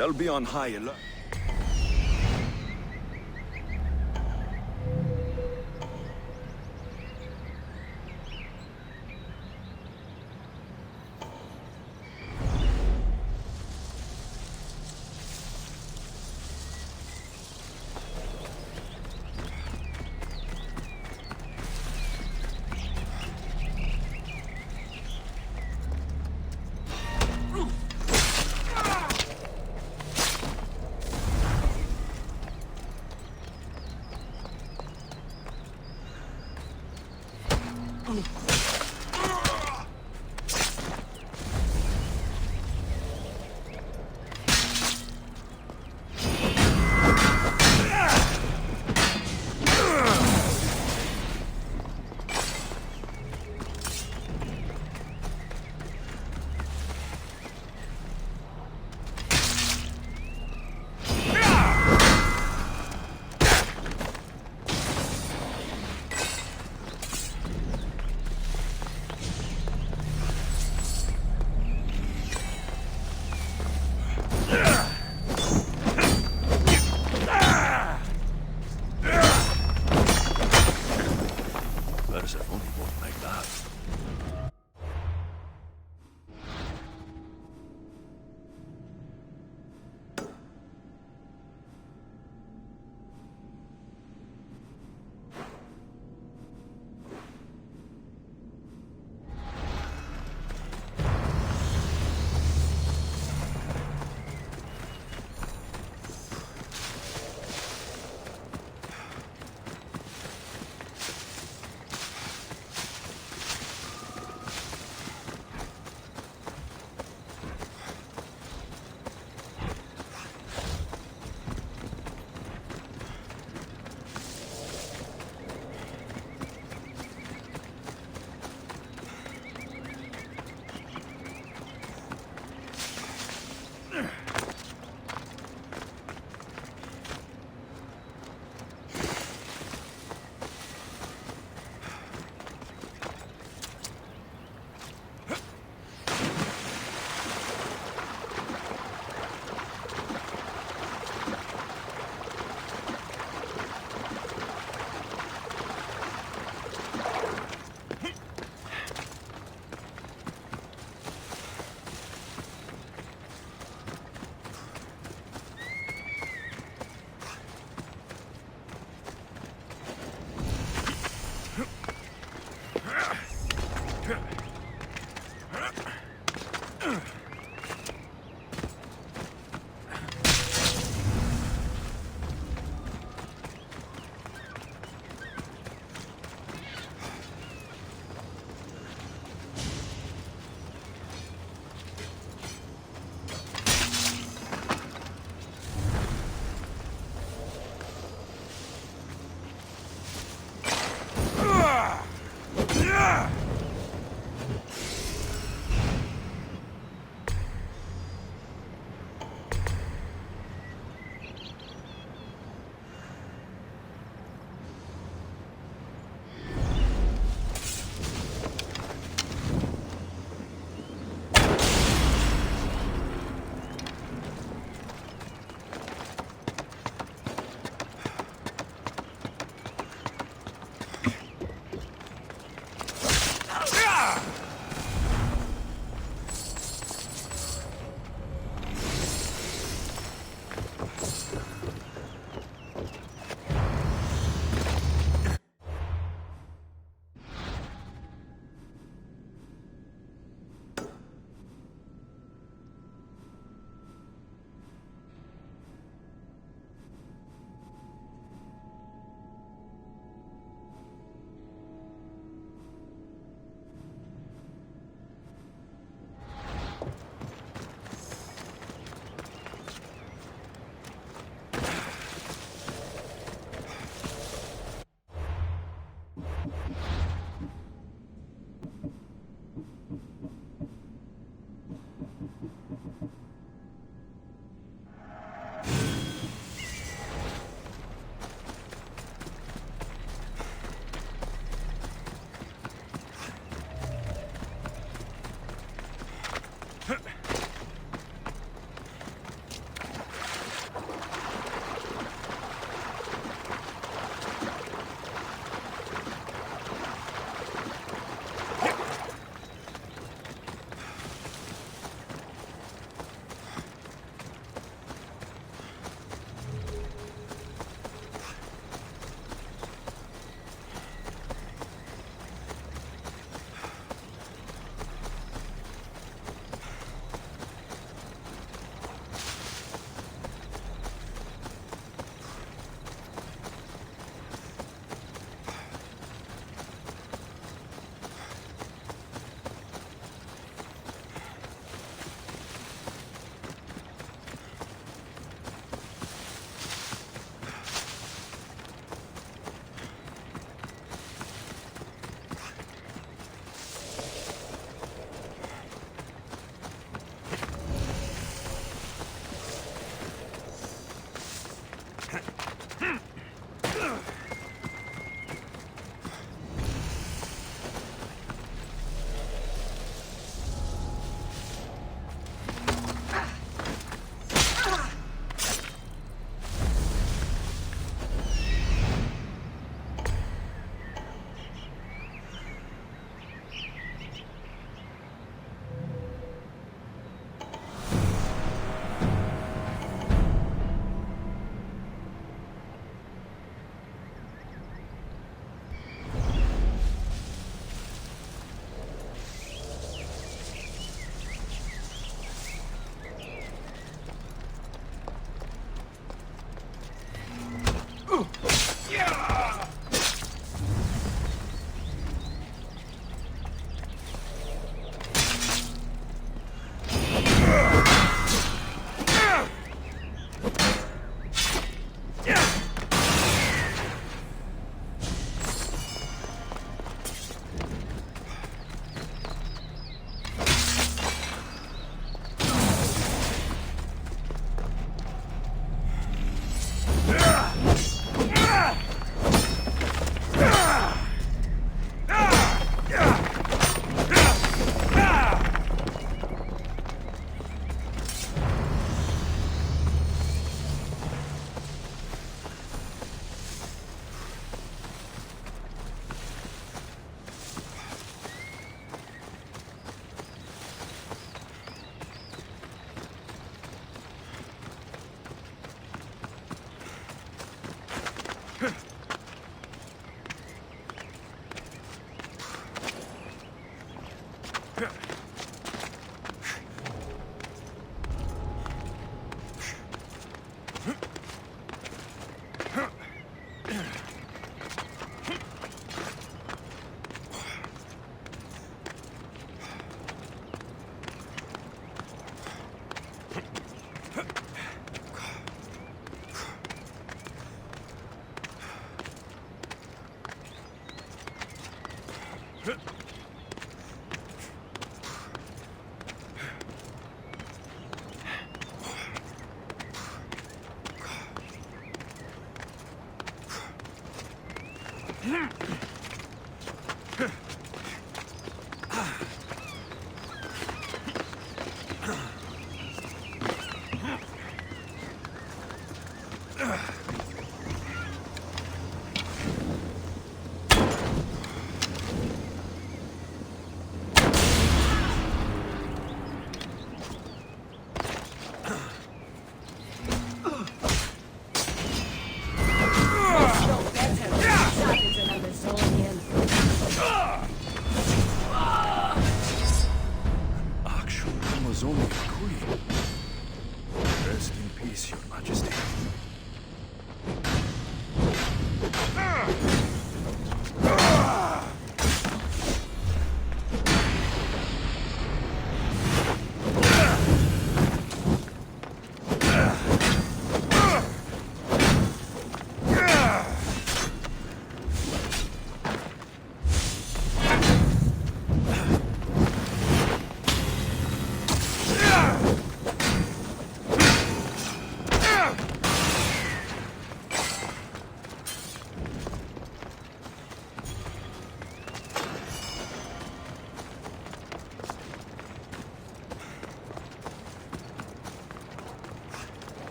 They'll be on high alert.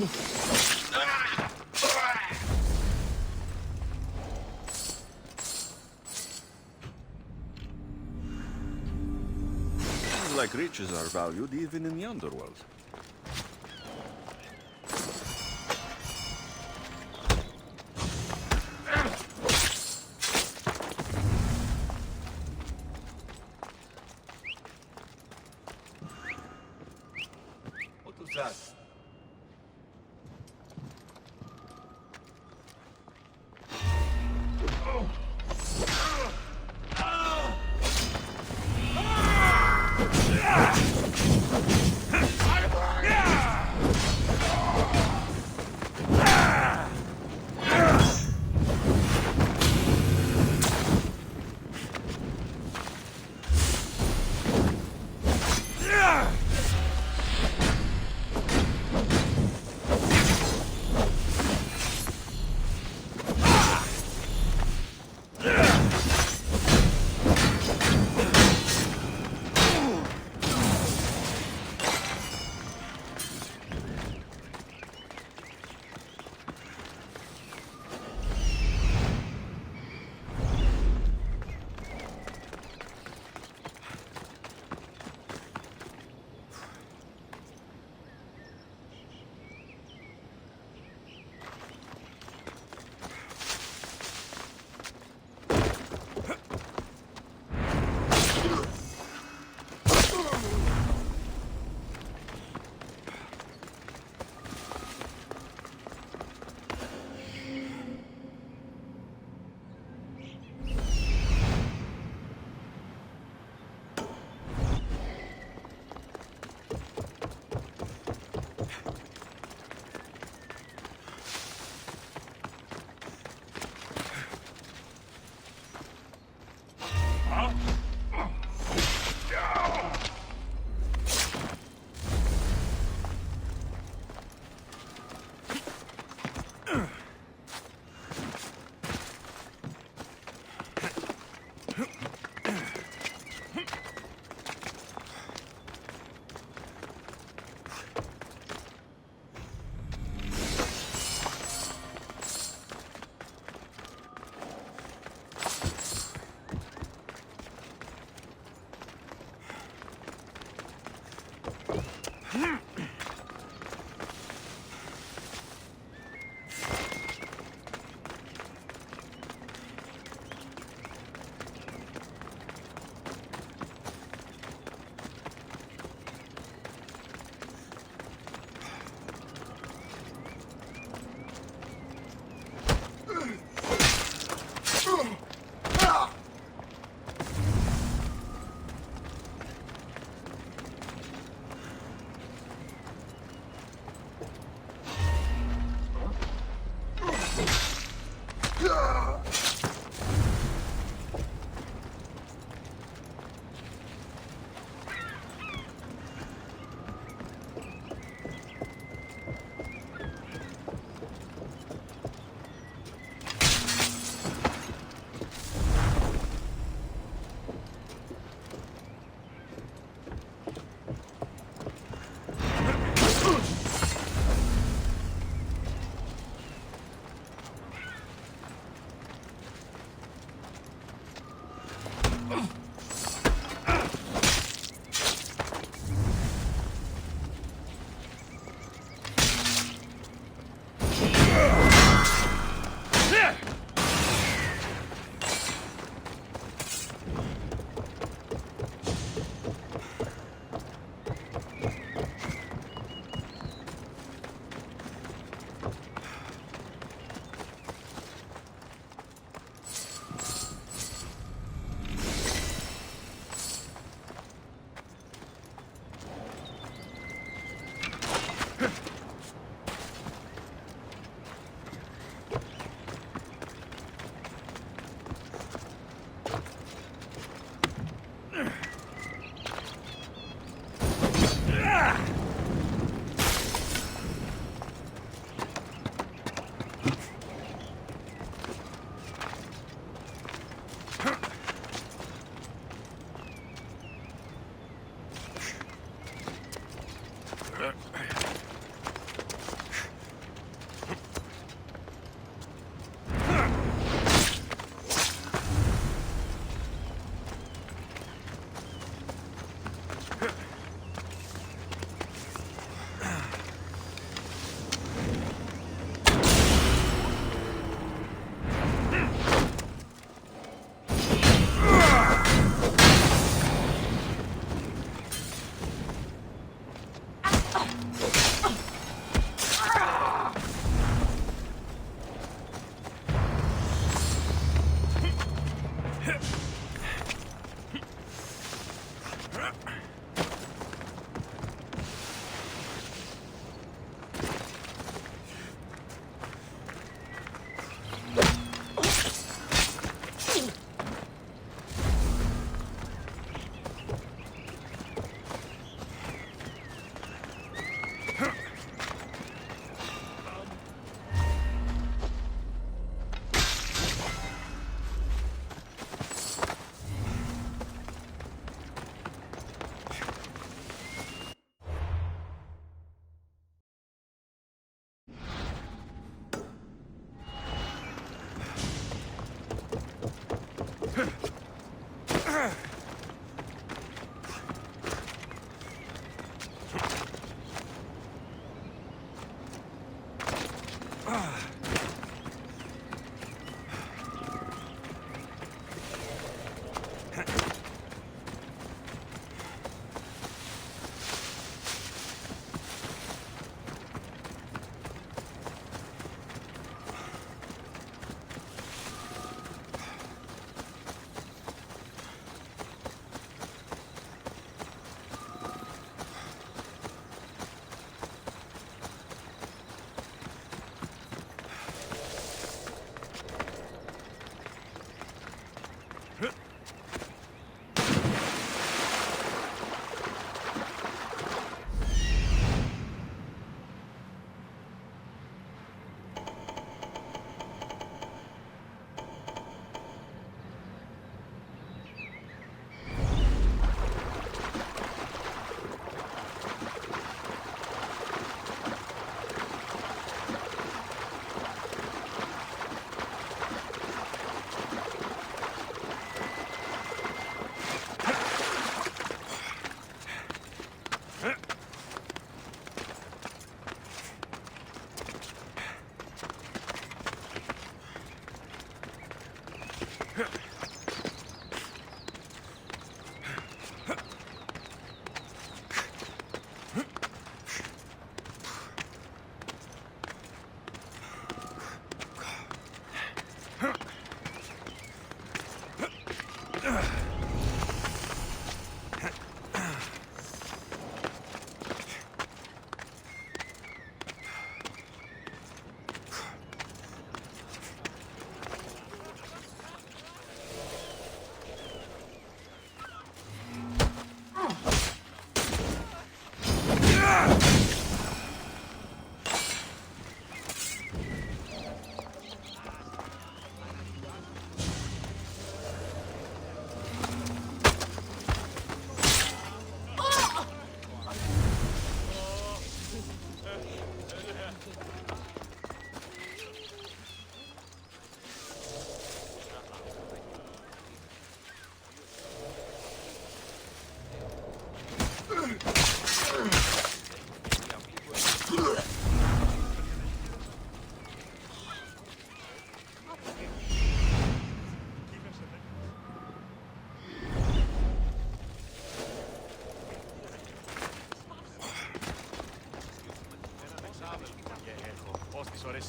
Seems like riches are valued even in the underworld. What was that?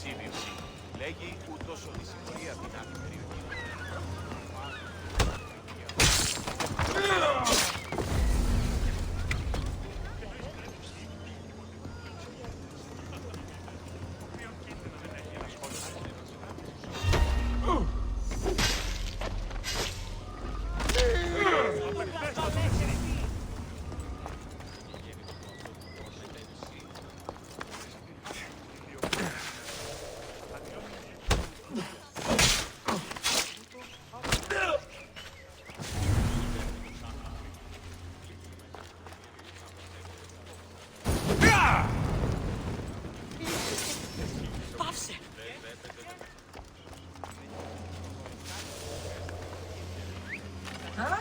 σύμβιωση. Λέγει ούτως ότι συγχωρεί αδυνάμει περιοχή. Πάυσε! Huh?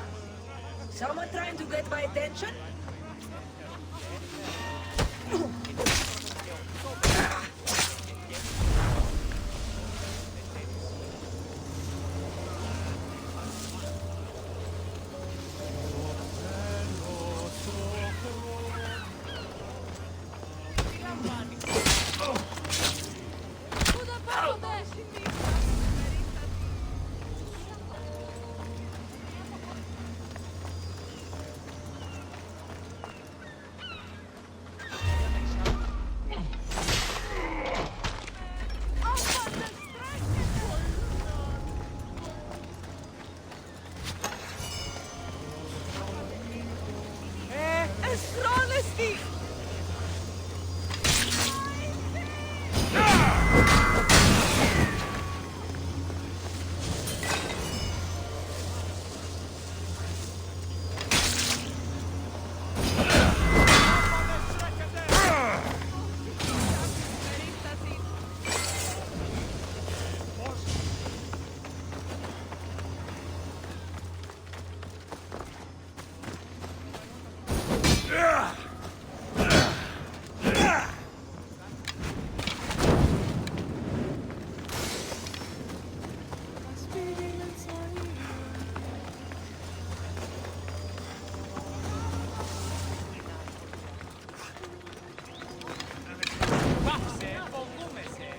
Someone trying to get my attention? Εστρώνεστη! Πάψε, φοβούμεσαι.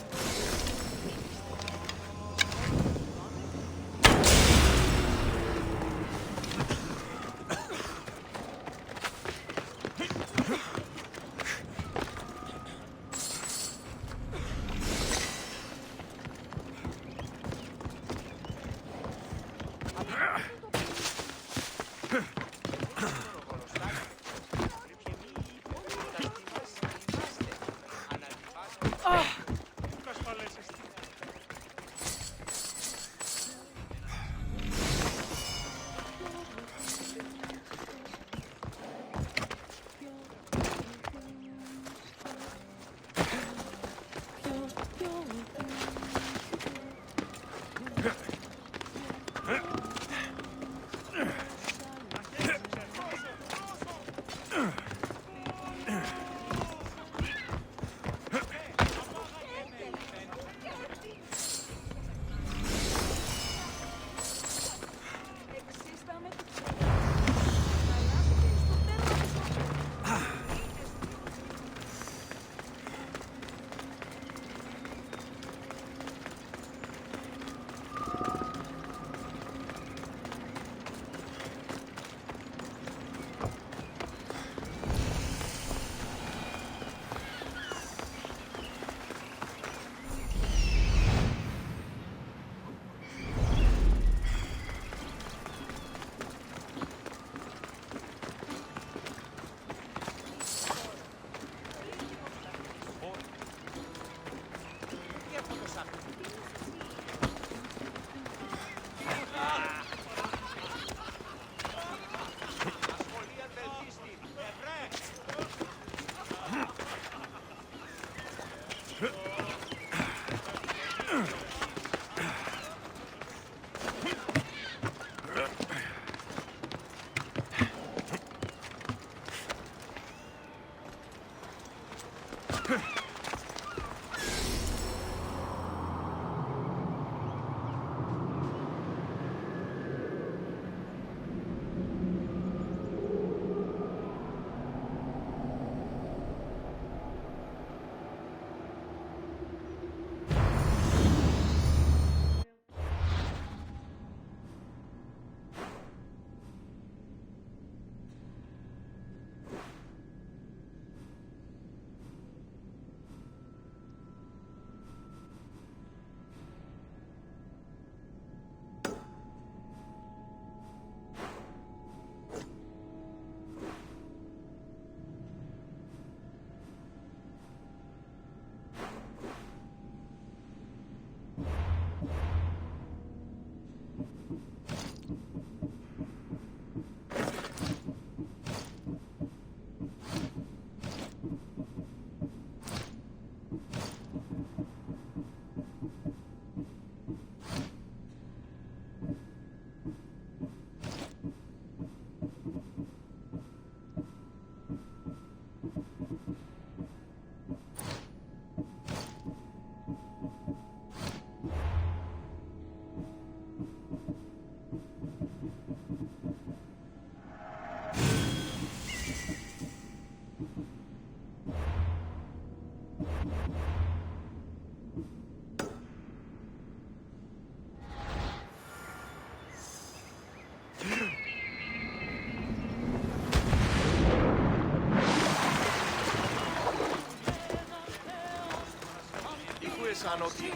σαν ότι...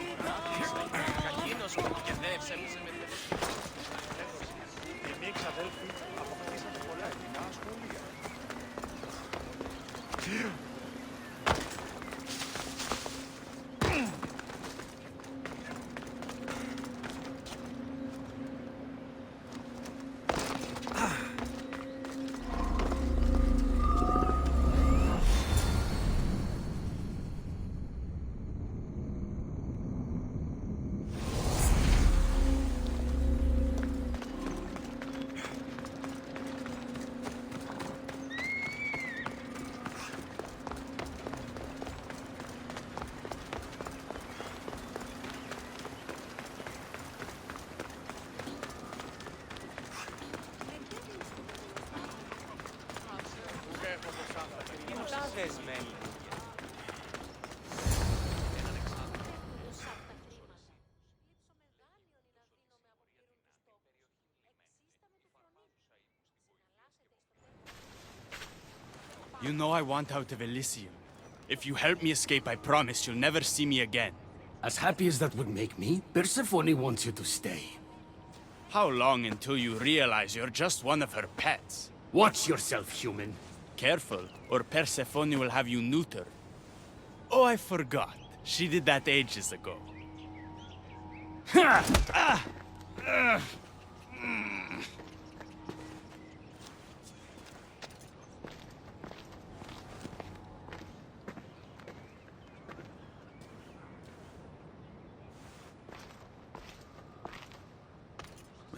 Κακίνος που εκπαιδεύσε με... Εμείς ξαδέλφοι αποκτήσαμε πολλά ελληνικά σχολεία. You know I want out of Elysium. If you help me escape, I promise you'll never see me again. As happy as that would make me, Persephone wants you to stay. How long until you realize you're just one of her pets? Watch yourself, human. Careful, or Persephone will have you neutered. Oh, I forgot. She did that ages ago.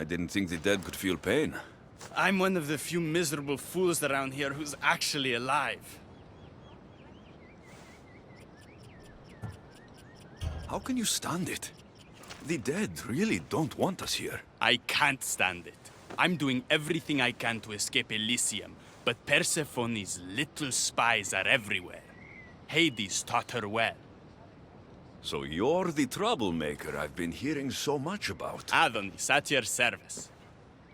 I didn't think the dead could feel pain. I'm one of the few miserable fools around here who's actually alive. How can you stand it? The dead really don't want us here. I can't stand it. I'm doing everything I can to escape Elysium, but Persephone's little spies are everywhere. Hades taught her well. So you're the troublemaker I've been hearing so much about. Adonis, at your service.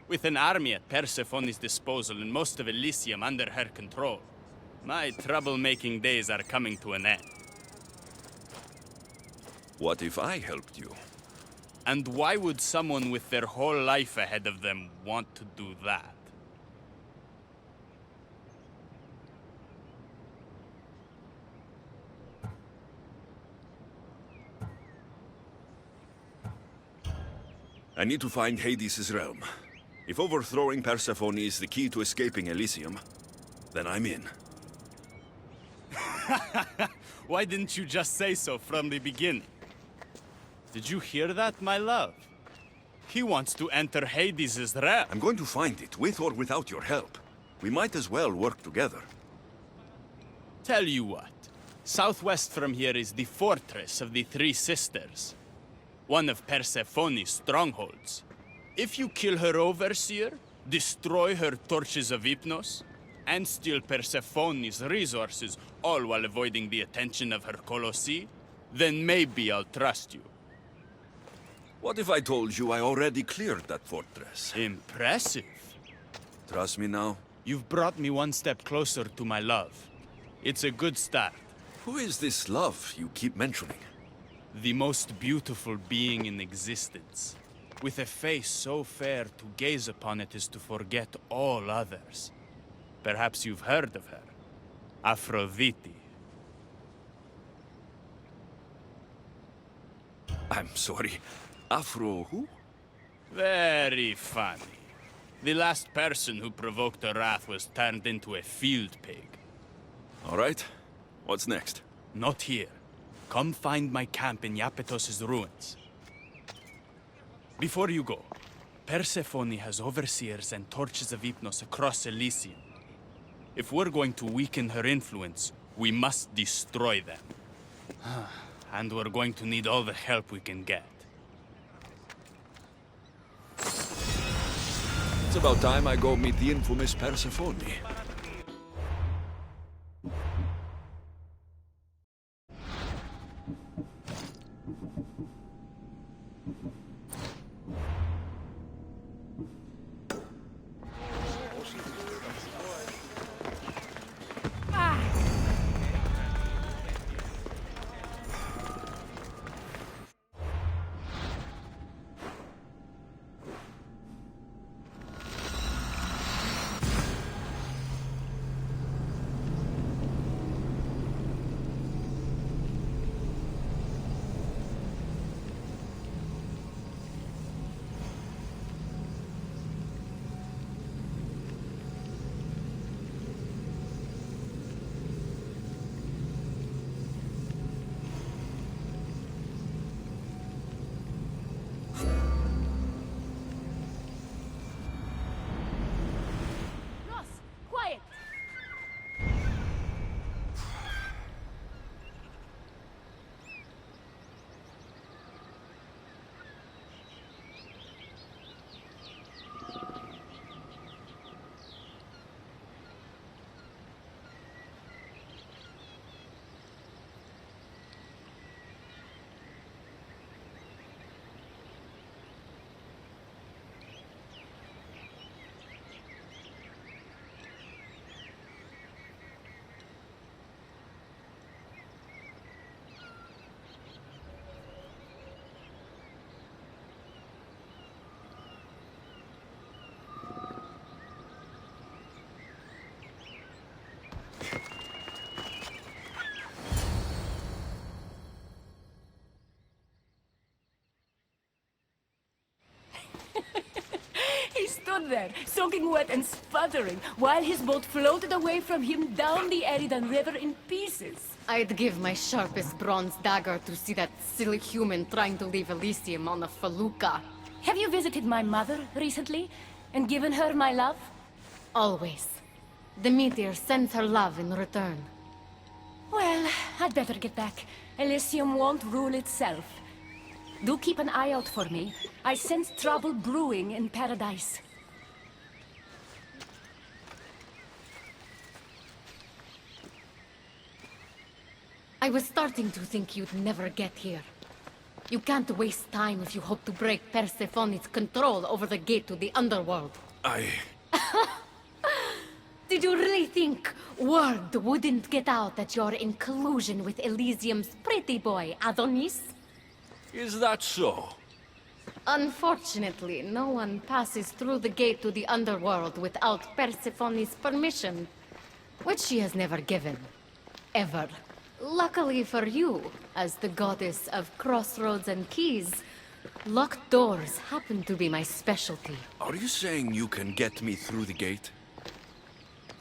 With an army at Persephone's disposal and most of Elysium under her control, my troublemaking days are coming to an end. What if I helped you? And why would someone with their whole life ahead of them want to do that? I need to find Hades' realm. If overthrowing Persephone is the key to escaping Elysium, then I'm in. Why didn't you just say so from the beginning? Did you hear that, my love? He wants to enter Hades' realm. I'm going to find it, with or without your help. We might as well work together. Tell you what, southwest from here is the fortress of the Three Sisters. One of Persephone's strongholds. If you kill her overseer, destroy her torches of Hypnos, and steal Persephone's resources, all while avoiding the attention of her Colossi, then maybe I'll trust you. What if I told you I already cleared that fortress? Impressive. Trust me now? You've brought me one step closer to my love. It's a good start. Who is this love you keep mentioning? The most beautiful being in existence. With a face so fair, to gaze upon it is to forget all others. Perhaps you've heard of her. Aphrodite. I'm sorry. Afro who? Very funny. The last person who provoked her wrath was turned into a field pig. All right. What's next? Not here. Come find my camp in Iapetos' ruins. Before you go, Persephone has overseers and torches of Hypnos across Elysium. If we're going to weaken her influence, we must destroy them. And we're going to need all the help we can get. It's about time I go meet the infamous Persephone. stood there, soaking wet and sputtering, while his boat floated away from him down the Eridan River in pieces. I'd give my sharpest bronze dagger to see that silly human trying to leave Elysium on a felucca. Have you visited my mother recently, and given her my love? Always. The meteor sends her love in return. Well, I'd better get back. Elysium won't rule itself. Do keep an eye out for me. I sense trouble brewing in Paradise. I was starting to think you'd never get here. You can't waste time if you hope to break Persephone's control over the gate to the underworld. Did you really think word wouldn't get out that you're in collusion with Elysium's pretty boy, Adonis? Is that so? Unfortunately, no one passes through the gate to the underworld without Persephone's permission, which she has never given. Ever. Luckily for you, as the goddess of crossroads and keys, locked doors happen to be my specialty. Are you saying you can get me through the gate?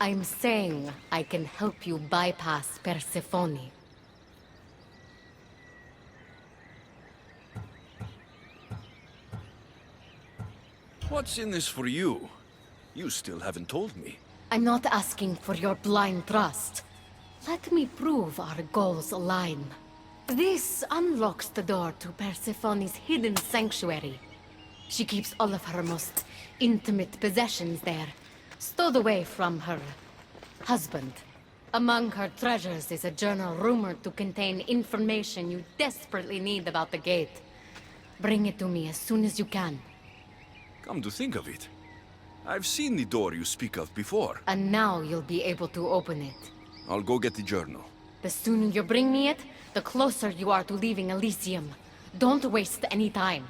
I'm saying I can help you bypass Persephone. What's in this for you? You still haven't told me. I'm not asking for your blind trust. Let me prove our goals align. This unlocks the door to Persephone's hidden sanctuary. She keeps all of her most intimate possessions there, stowed away from her husband. Among her treasures is a journal rumored to contain information you desperately need about the gate. Bring it to me as soon as you can. Come to think of it, I've seen the door you speak of before. And now you'll be able to open it. I'll go get the journal. The sooner you bring me it, the closer you are to leaving Elysium. Don't waste any time.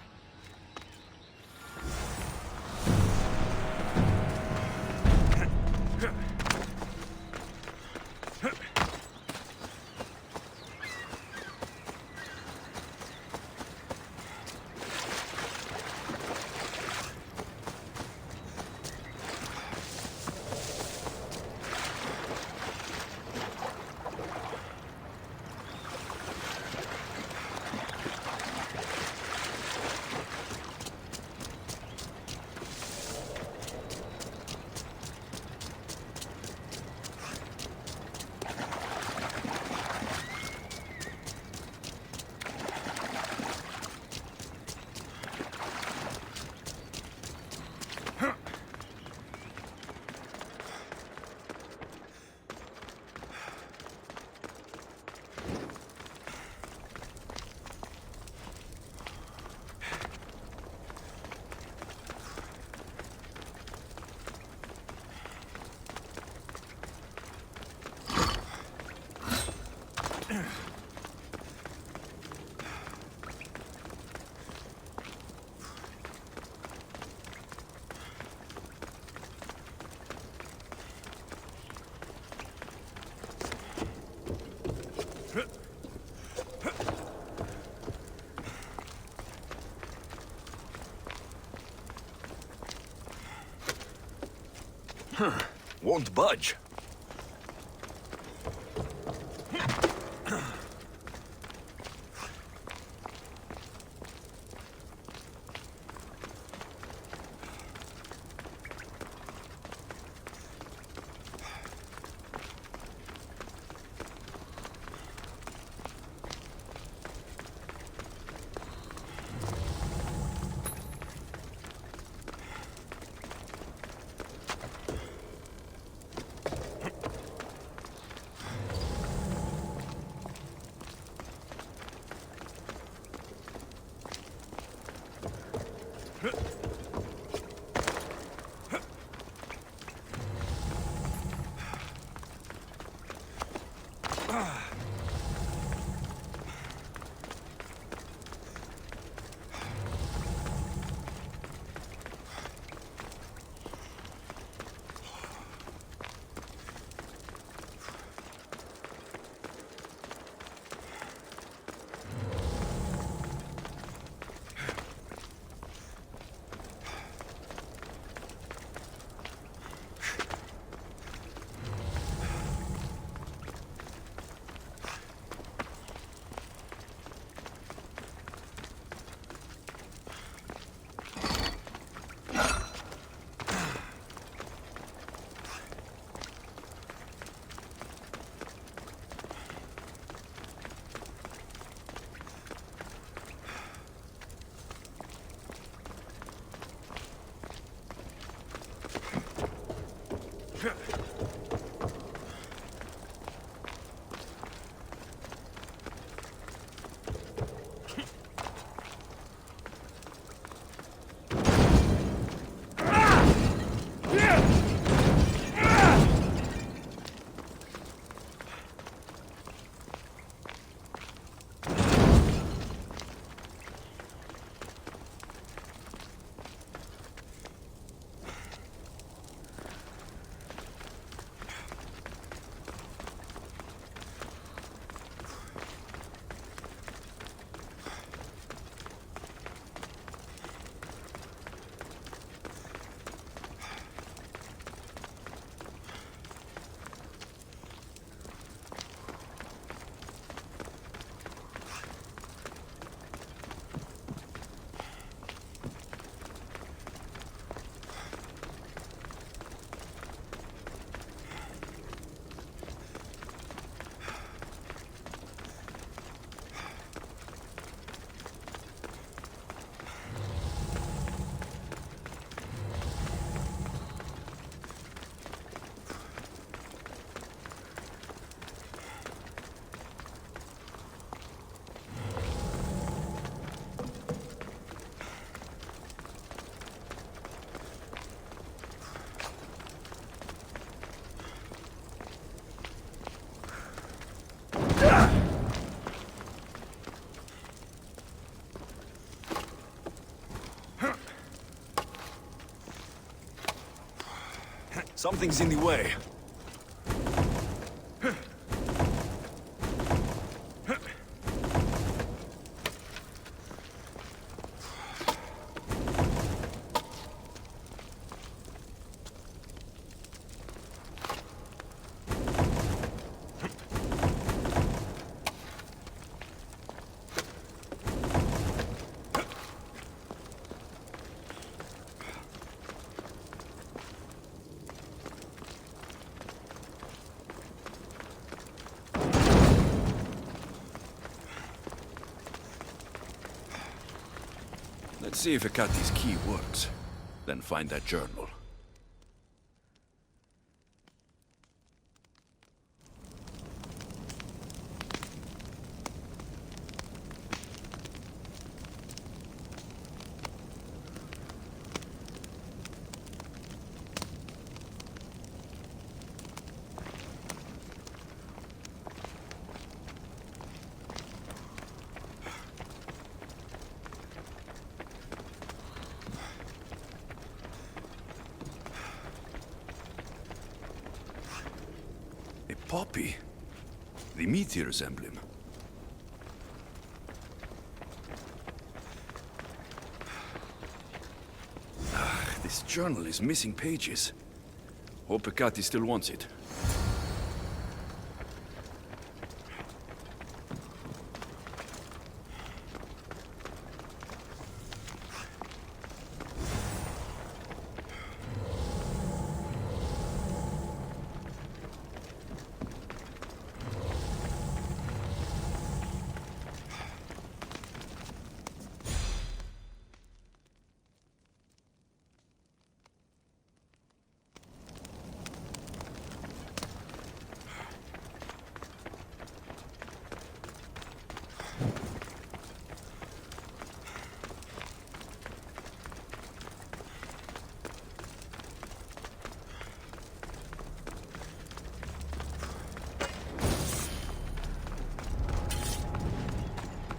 Won't budge. Something's in the way. Let's see if Hecata's key works. Then find that journal. A poppy? The meteor's emblem. This journal is missing pages. Hope Hecate still wants it.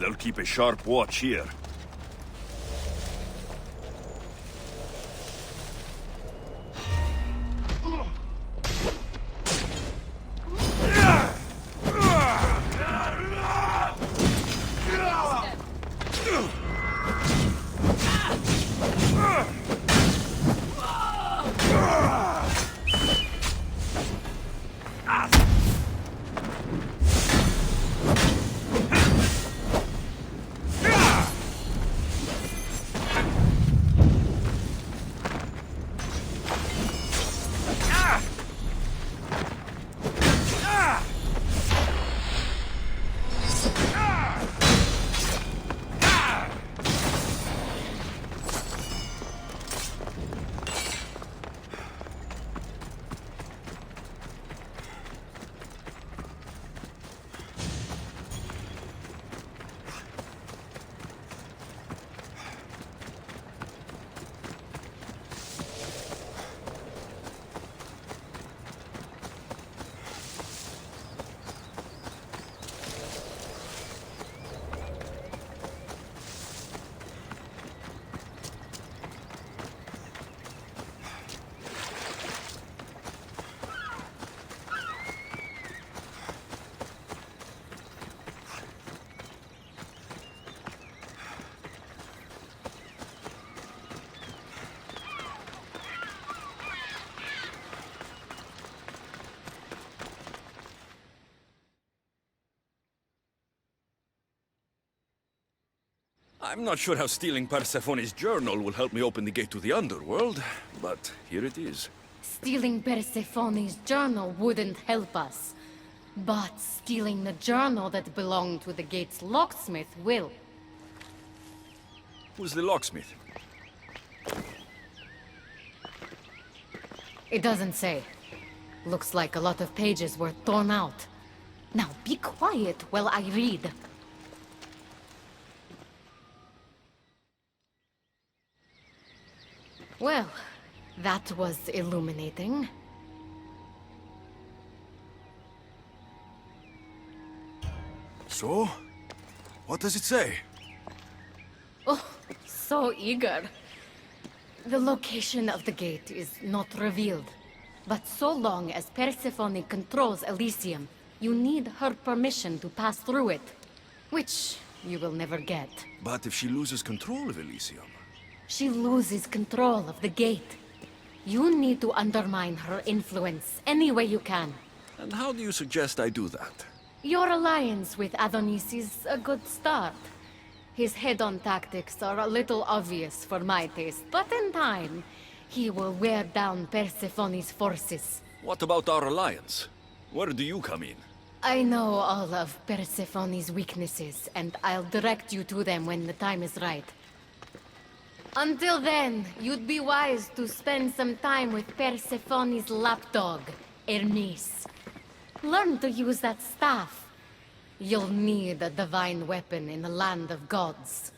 They'll keep a sharp watch here. I'm not sure how stealing Persephone's journal will help me open the gate to the underworld, but here it is. Stealing Persephone's journal wouldn't help us. But stealing the journal that belonged to the gate's locksmith will. Who's the locksmith? It doesn't say. Looks like a lot of pages were torn out. Now be quiet while I read. Well, that was illuminating. So? What does it say? Oh, so eager. The location of the gate is not revealed. But so long as Persephone controls Elysium, you need her permission to pass through it. Which you will never get. But if she loses control of Elysium... She loses control of the gate. You need to undermine her influence any way you can. And how do you suggest I do that? Your alliance with Adonis is a good start. His head-on tactics are a little obvious for my taste, but in time, he will wear down Persephone's forces. What about our alliance? Where do you come in? I know all of Persephone's weaknesses, and I'll direct you to them when the time is right. Until then, you'd be wise to spend some time with Persephone's lapdog, Hermes. Learn to use that staff. You'll need a divine weapon in the land of gods.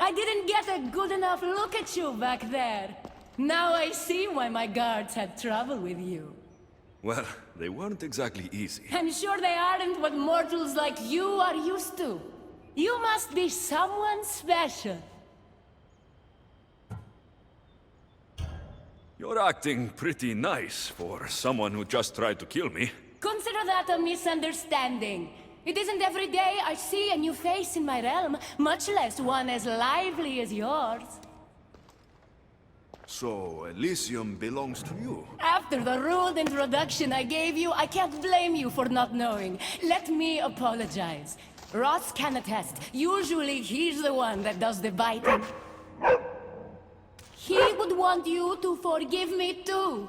I didn't get a good enough look at you back there. Now I see why my guards had trouble with you. Well, they weren't exactly easy. I'm sure they aren't what mortals like you are used to. You must be someone special. You're acting pretty nice for someone who just tried to kill me. Consider that a misunderstanding. It isn't every day I see a new face in my realm, much less one as lively as yours. So, Elysium belongs to you? After the rude introduction I gave you, I can't blame you for not knowing. Let me apologize. Ross can attest. Usually he's the one that does the biting. He would want you to forgive me too.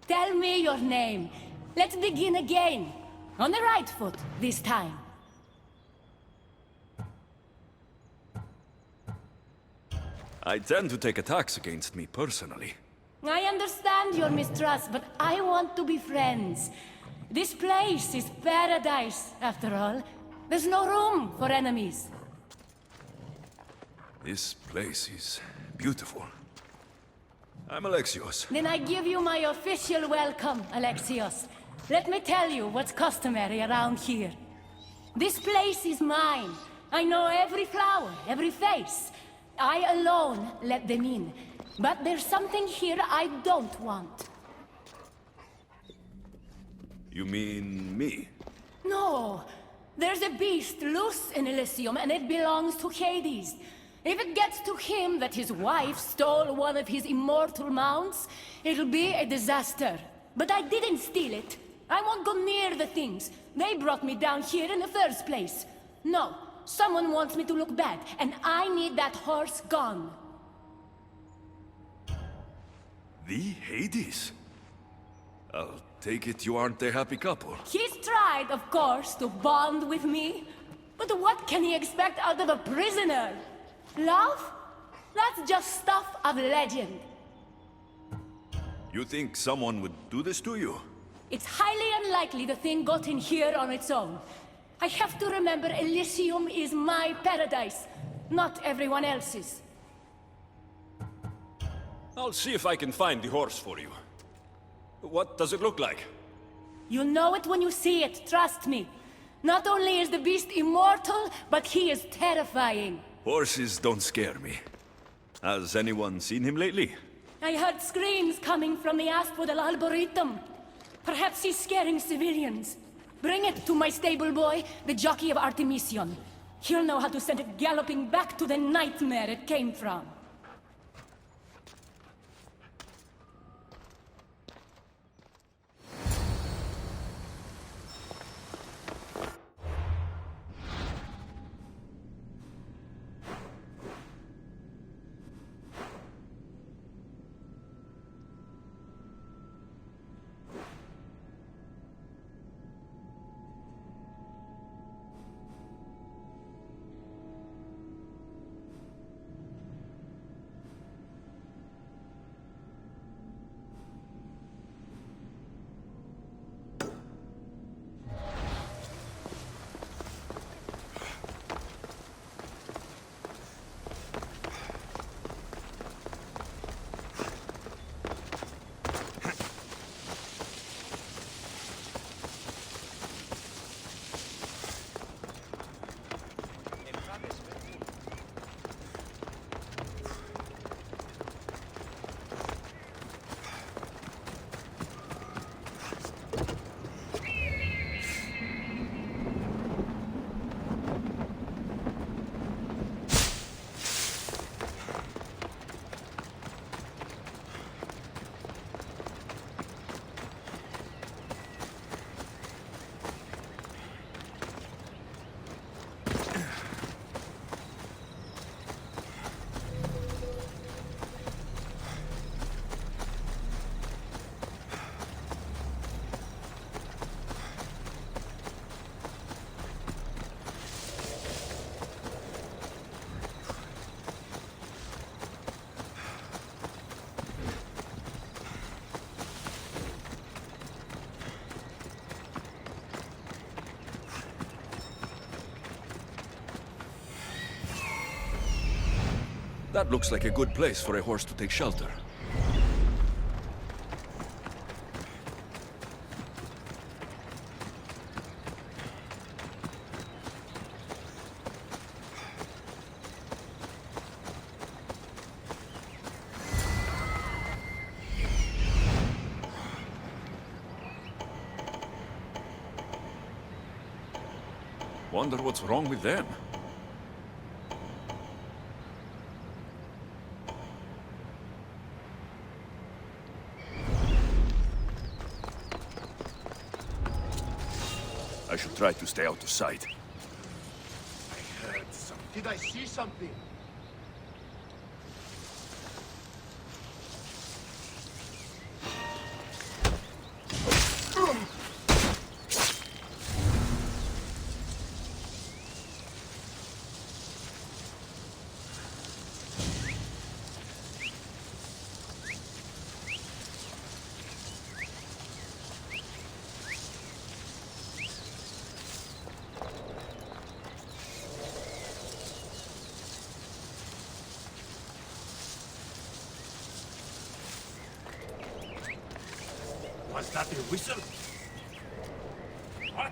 Tell me your name. Let's begin again. On the right foot, this time. I tend to take attacks against me personally. I understand your mistrust, but I want to be friends. This place is paradise, after all. There's no room for enemies. This place is beautiful. I'm Alexios. Then I give you my official welcome, Alexios. Let me tell you what's customary around here. This place is mine. I know every flower, every face. I alone let them in. But there's something here I don't want. You mean me? No. There's a beast loose in Elysium, and it belongs to Hades. If it gets to him that his wife stole one of his immortal mounts, it'll be a disaster. But I didn't steal it. I won't go near the things. They brought me down here in the first place. No, someone wants me to look bad, and I need that horse gone. The Hades? I'll take it you aren't a happy couple. He's tried, of course, to bond with me. But what can he expect out of a prisoner? Love? That's just stuff of legend. You think someone would do this to you? It's highly unlikely the thing got in here on its own. I have to remember Elysium is my paradise, not everyone else's. I'll see if I can find the horse for you. What does it look like? You'll know it when you see it, trust me. Not only is the beast immortal, but he is terrifying. Horses don't scare me. Has anyone seen him lately? I heard screams coming from the Asphodel Arboretum. Perhaps he's scaring civilians. Bring it to my stable boy, the jockey of Artemision. He'll know how to send it galloping back to the nightmare it came from. That looks like a good place for a horse to take shelter. Wonder what's wrong with them. I should try to stay out of sight. I heard something. Did I see something? Was that a whistle? What?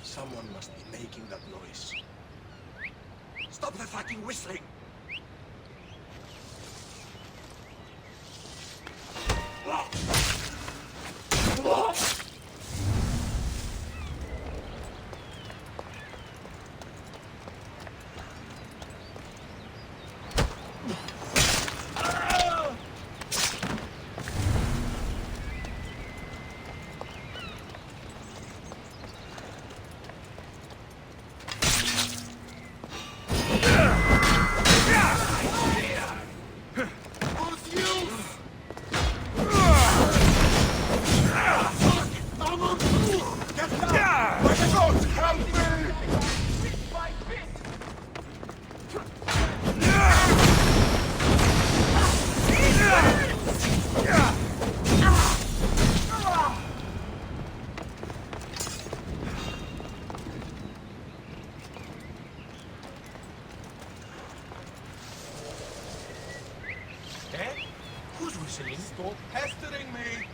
Someone must be making that noise. Stop the fucking whistling! Who's whistling? Stop pestering me!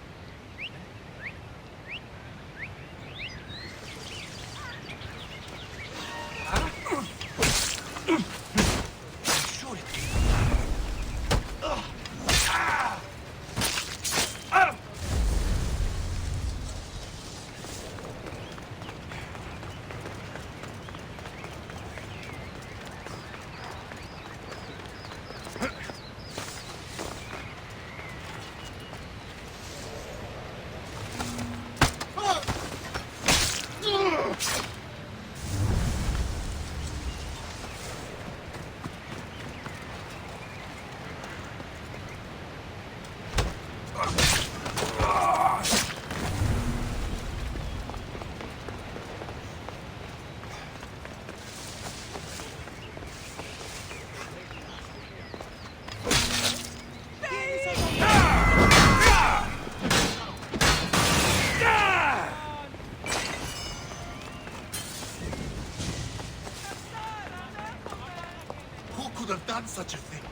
could have done such a thing?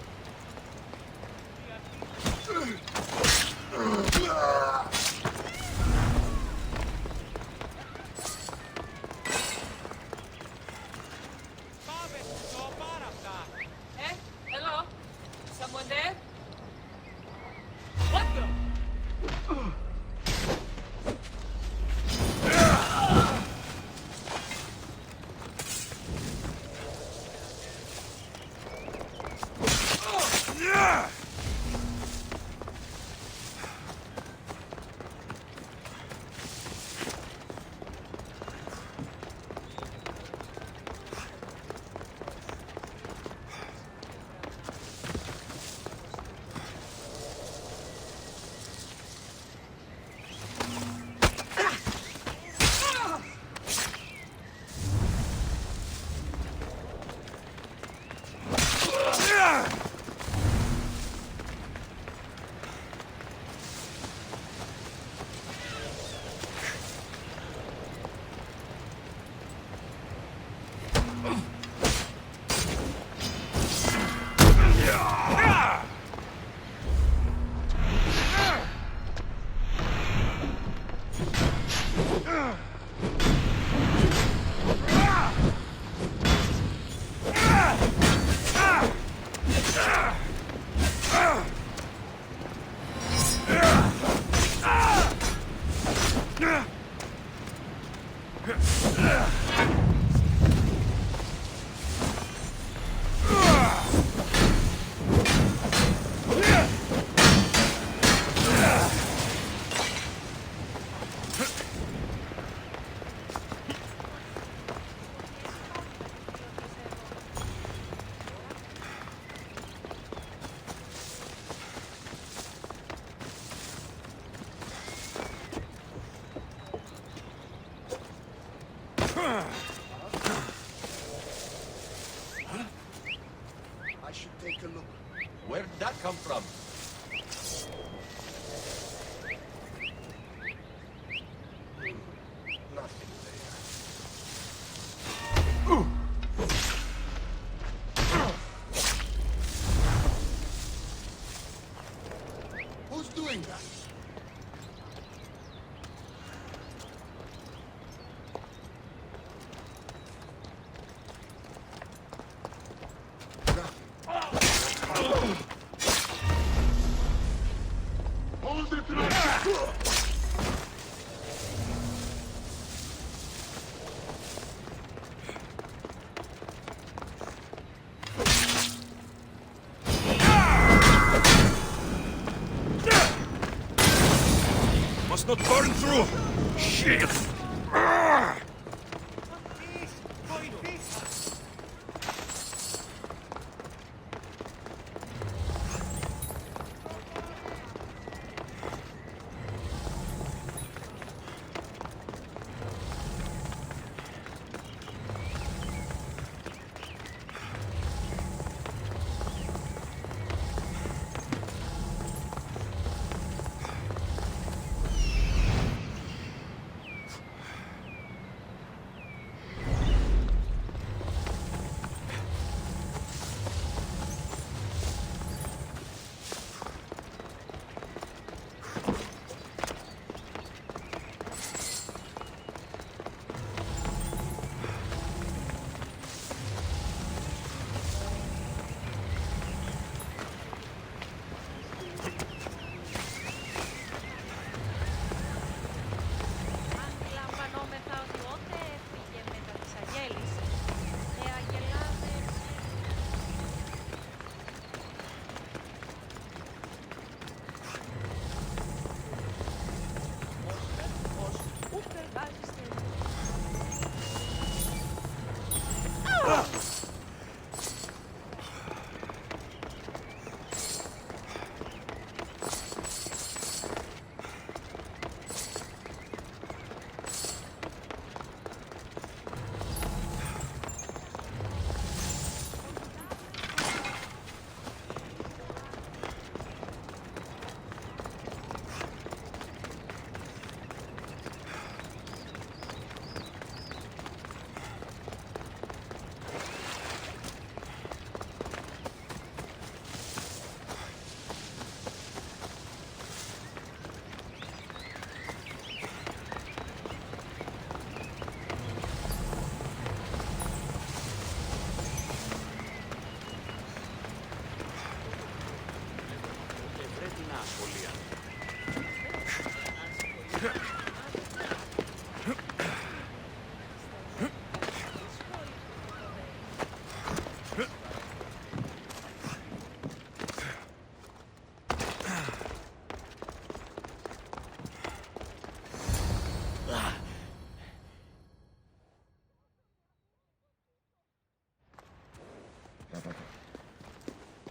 Eh? Hello? Someone there? What the? I should take a look. Where'd that come from? Nothing there. Who's doing that? Hold it right. Must not burn through! Shit!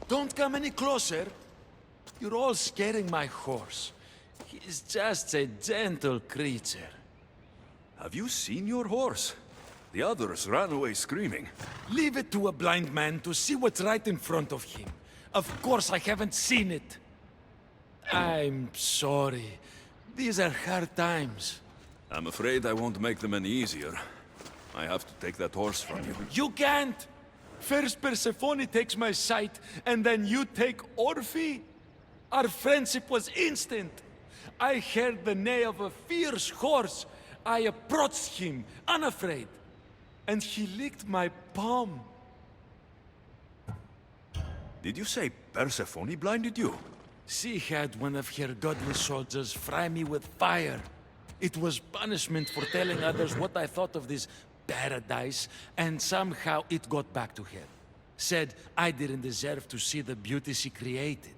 Don't come any closer. You're all scaring my horse. He's just a gentle creature. Have you seen your horse? The others ran away screaming. Leave it to a blind man to see what's right in front of him. Of course I haven't seen it. I'm sorry. These are hard times. I'm afraid I won't make them any easier. I have to take that horse from you. You can't! First Persephone takes my sight, and then you take Orphe? Our friendship was instant. I heard the neigh of a fierce horse. I approached him, unafraid. And he licked my palm. Did you say Persephone blinded you? She had one of her godly soldiers fry me with fire. It was punishment for telling others what I thought of this paradise, and somehow it got back to her. Said I didn't deserve to see the beauty she created.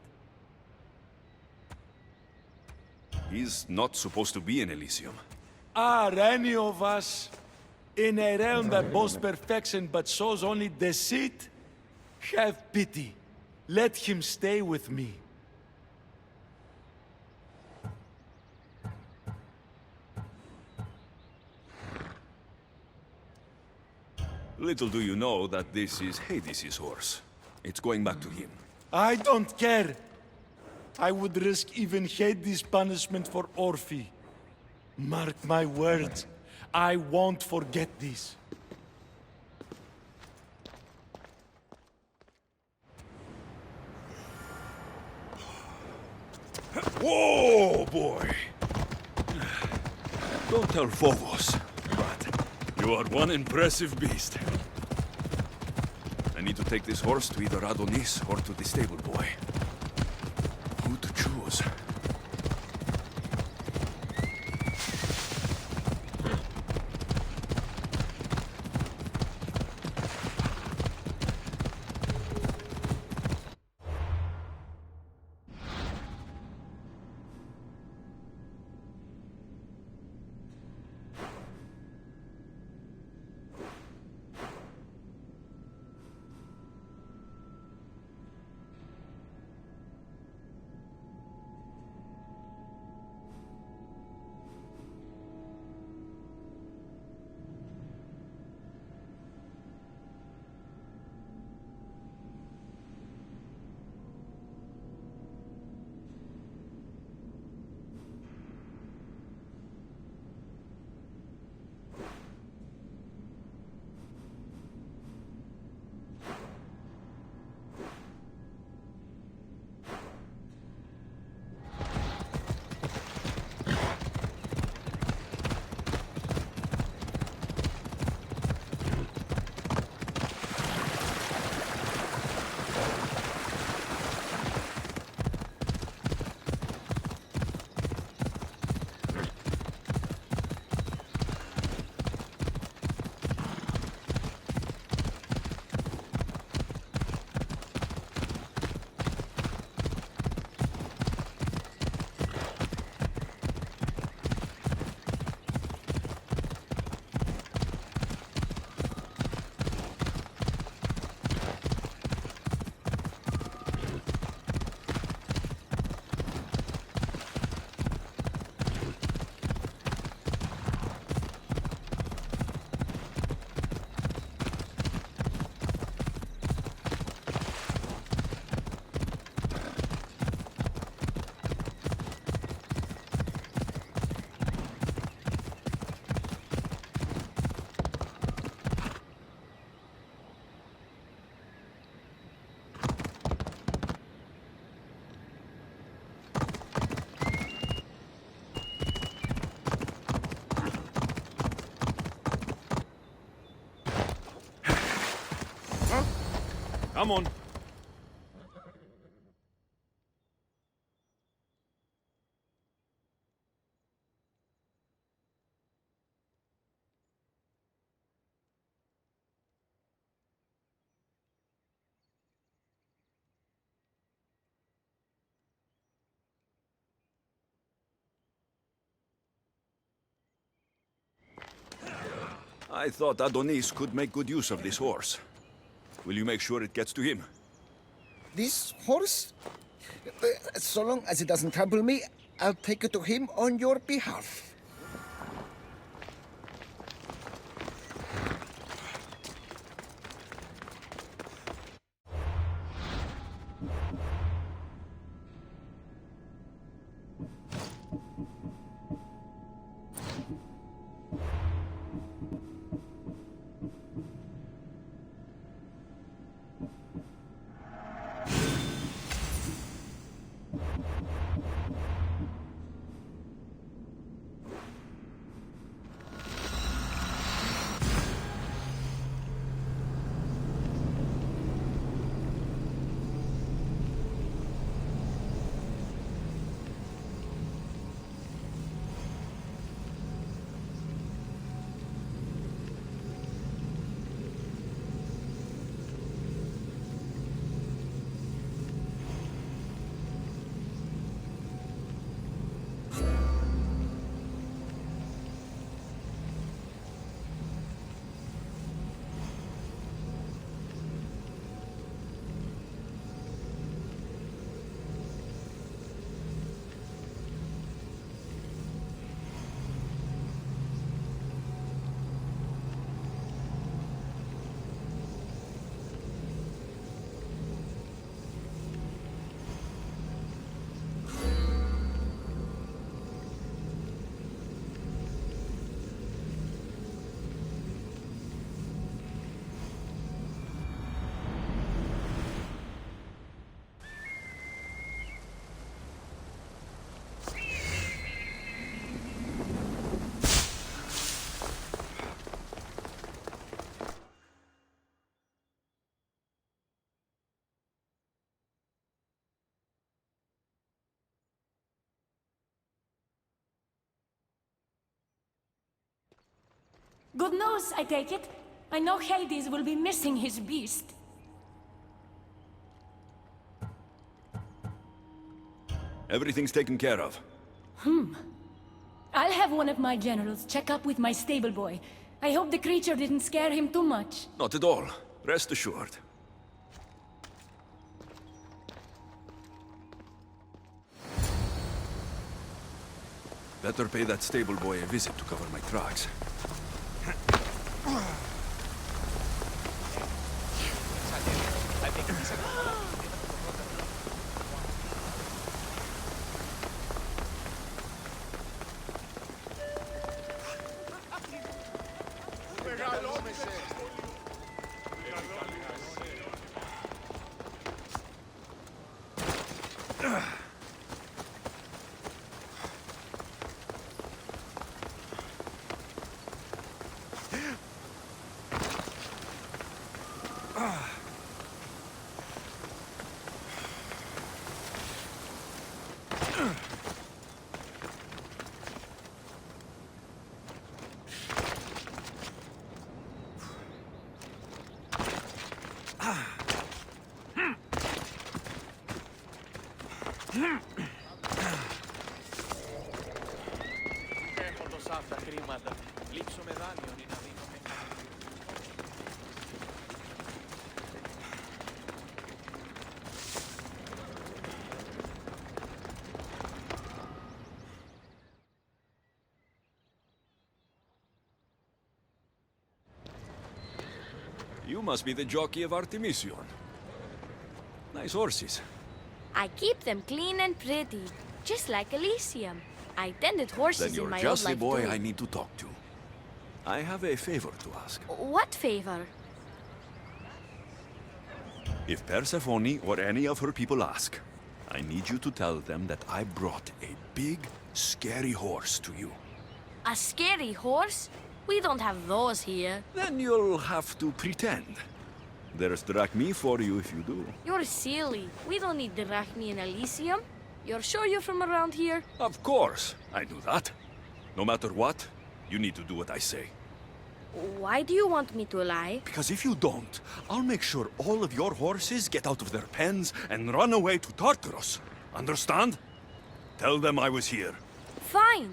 He's not supposed to be in Elysium. Are any of us in a realm that boasts perfection but shows only deceit? Have pity. Let him stay with me. Little do you know that this is Hades' horse. It's going back to him. I don't care. I would risk even Hades' punishment for Orphe. Mark my words, I won't forget this. Whoa, boy! Don't tell Phobos, but you are one impressive beast. I need to take this horse to either Adonis or to the stable boy. Who to choose? Come on. I thought Adonis could make good use of this horse. Will you make sure it gets to him? This horse? So long as it doesn't trouble me, I'll take it to him on your behalf. Good news, I take it. I know Hades will be missing his beast. Everything's taken care of. I'll have one of my generals check up with my stable boy. I hope the creature didn't scare him too much. Not at all. Rest assured. Better pay that stable boy a visit to cover my tracks. Έχω τόσα αυτά χρήματα. Λείψω με δάνειο είναι να δίνω με. You must be the jockey of Artemision. Nice horses. I keep them clean and pretty, just like Elysium. I tended horses Then in you're my just old the life boy too. I need to talk to. I have a favor to ask. What favor? If Persephone or any of her people ask, I need you to tell them that I brought a big, scary horse to you. A scary horse? We don't have those here. Then you'll have to pretend. There's drachmi for you if you do. You're silly. We don't need drachmi in Elysium. You're sure you're from around here? Of course, I do that. No matter what, you need to do what I say. Why do you want me to lie? Because if you don't, I'll make sure all of your horses get out of their pens and run away to Tartarus. Understand? Tell them I was here. Fine.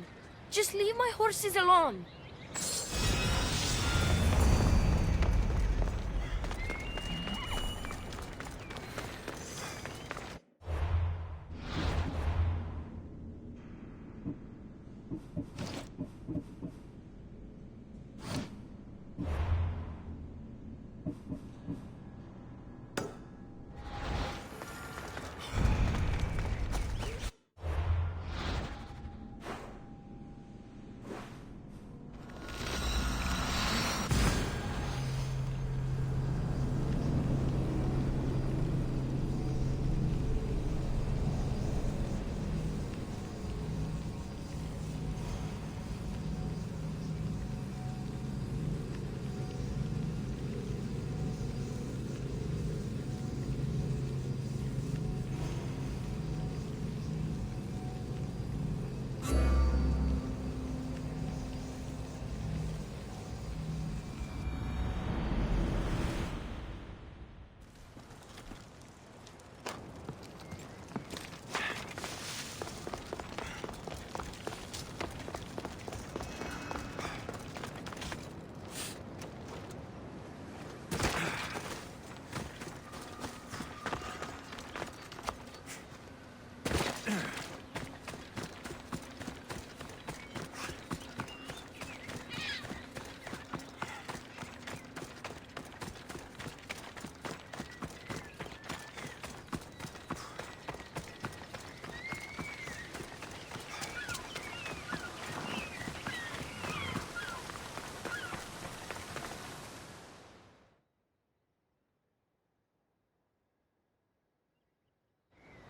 Just leave my horses alone.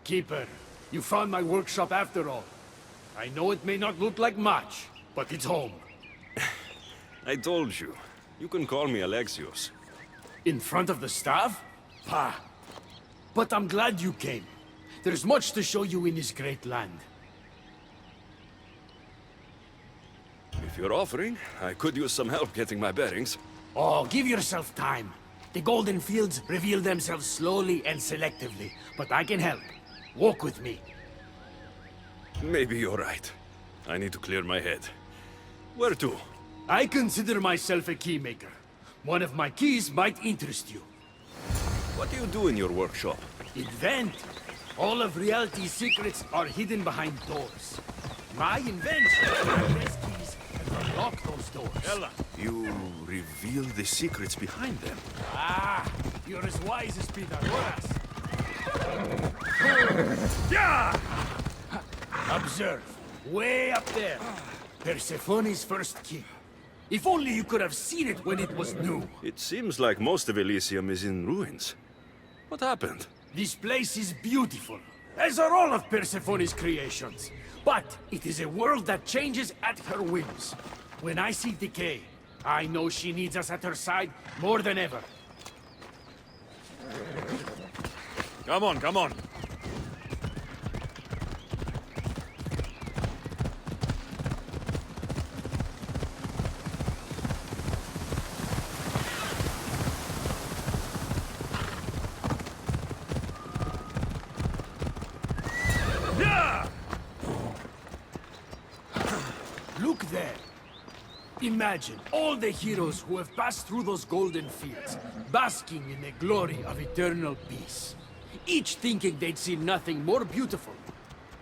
Keeper, you found my workshop after all. I know it may not look like much, but it's home. I told you. You can call me Alexios. In front of the staff? Pah. But I'm glad you came. There's much to show you in this great land. If you're offering, I could use some help getting my bearings. Oh, give yourself time. The golden fields reveal themselves slowly and selectively, but I can help. Walk with me. Maybe you're right. I need to clear my head. Where to? I consider myself a keymaker. One of my keys might interest you. What do you do in your workshop? Invent. All of reality's secrets are hidden behind doors. My invention is keys and unlock those doors. Ella, you reveal the secrets behind them. Ah, you're as wise as Pythagoras. Observe. Way up there. Persephone's first key. If only you could have seen it when it was new. It seems like most of Elysium is in ruins. What happened? This place is beautiful, as are all of Persephone's creations. But it is a world that changes at her whims. When I see decay, I know she needs us at her side more than ever. Come on, come on. Look there. Imagine all the heroes who have passed through those golden fields, basking in the glory of eternal peace. Each thinking they'd see nothing more beautiful,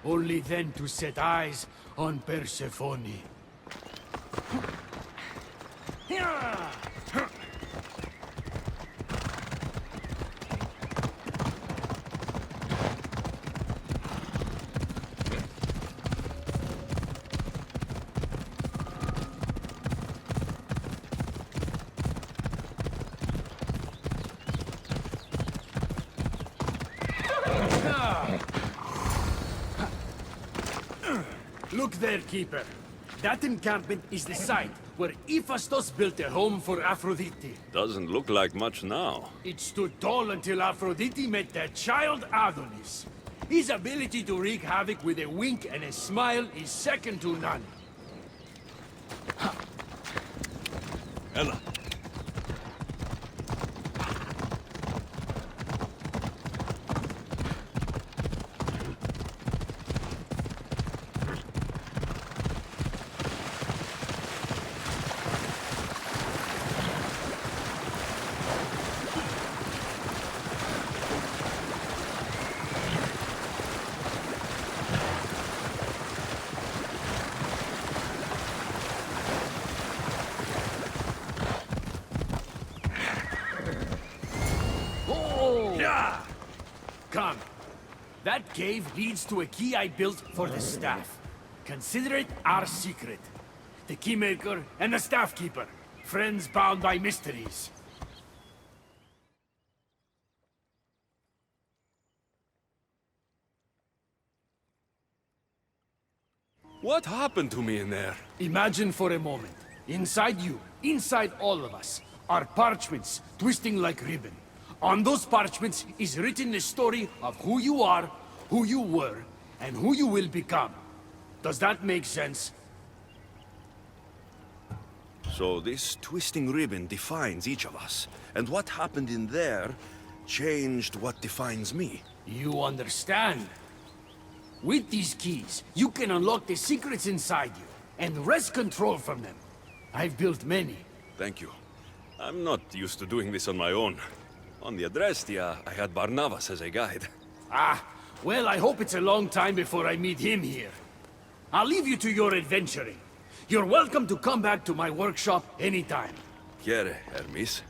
only then to set eyes on Persephone. Look there, Keeper. That encampment is the site where Hephaestus built a home for Aphrodite. Doesn't look like much now. It stood tall until Aphrodite met their child Adonis. His ability to wreak havoc with a wink and a smile is second to none. Ella. Come. That cave leads to a key I built for the staff. Consider it our secret. The keymaker and the staff keeper. Friends bound by mysteries. What happened to me in there? Imagine for a moment. Inside you, inside all of us, are parchments twisting like ribbon. On those parchments is written the story of who you are, who you were, and who you will become. Does that make sense? So this twisting ribbon defines each of us. And what happened in there changed what defines me. You understand? With these keys, you can unlock the secrets inside you, and wrest control from them. I've built many. Thank you. I'm not used to doing this on my own. On the Adrestia, I had Barnabas as a guide. Ah, well, I hope it's a long time before I meet him here. I'll leave you to your adventuring. You're welcome to come back to my workshop anytime. Quiere, Hermes.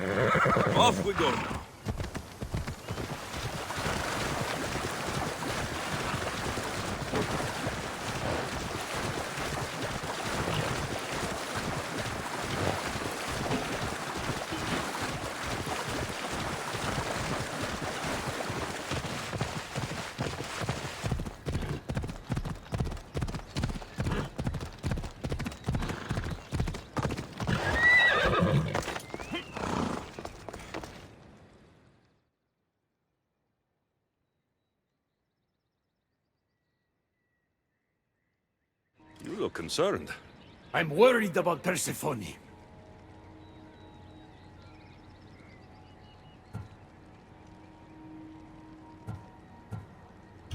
Off we go now. You look concerned. I'm worried about Persephone.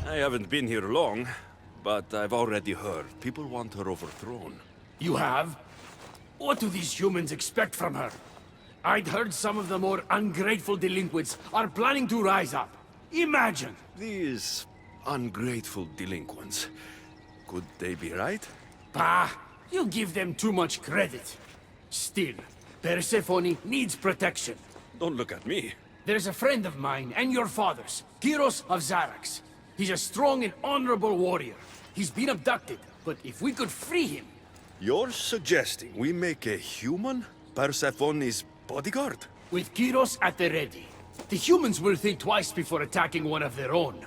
I haven't been here long, but I've already heard people want her overthrown. You have? What do these humans expect from her? I'd heard some of the more ungrateful delinquents are planning to rise up. Imagine! These ungrateful delinquents. Could they be right? Bah! You give them too much credit. Still, Persephone needs protection. Don't look at me. There's a friend of mine and your father's, Kyros of Xarax. He's a strong and honorable warrior. He's been abducted, but if we could free him... You're suggesting we make a human Persephone's bodyguard? With Kyros at the ready, the humans will think twice before attacking one of their own.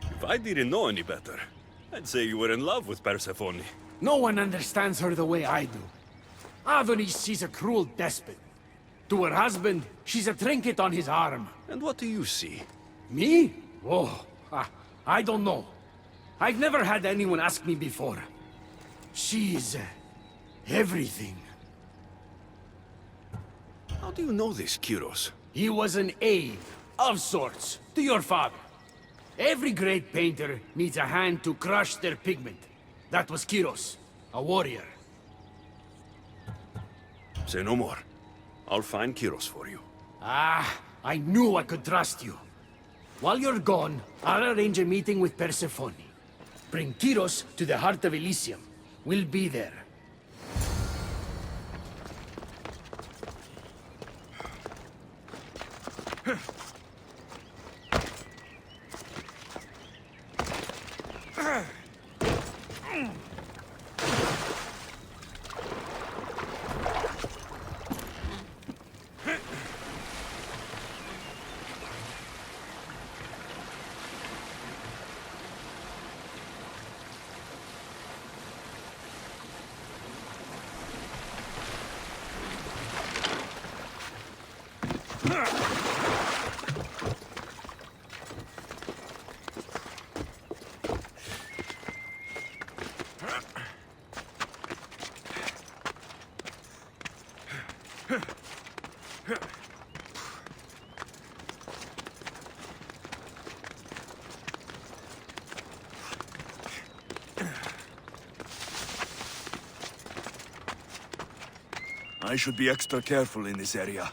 If I didn't know any better, I'd say you were in love with Persephone. No one understands her the way I do. Adonis, she's a cruel despot. To her husband, she's a trinket on his arm. And what do you see? Me? Oh, I don't know. I've never had anyone ask me before. She's... everything. How do you know this, Kyros? He was an aide, of sorts, to your father. Every great painter needs a hand to crush their pigment. That was Kyros, a warrior. Say no more. I'll find Kyros for you. Ah, I knew I could trust you. While you're gone, I'll arrange a meeting with Persephone. Bring Kyros to the heart of Elysium. We'll be there. I should be extra careful in this area.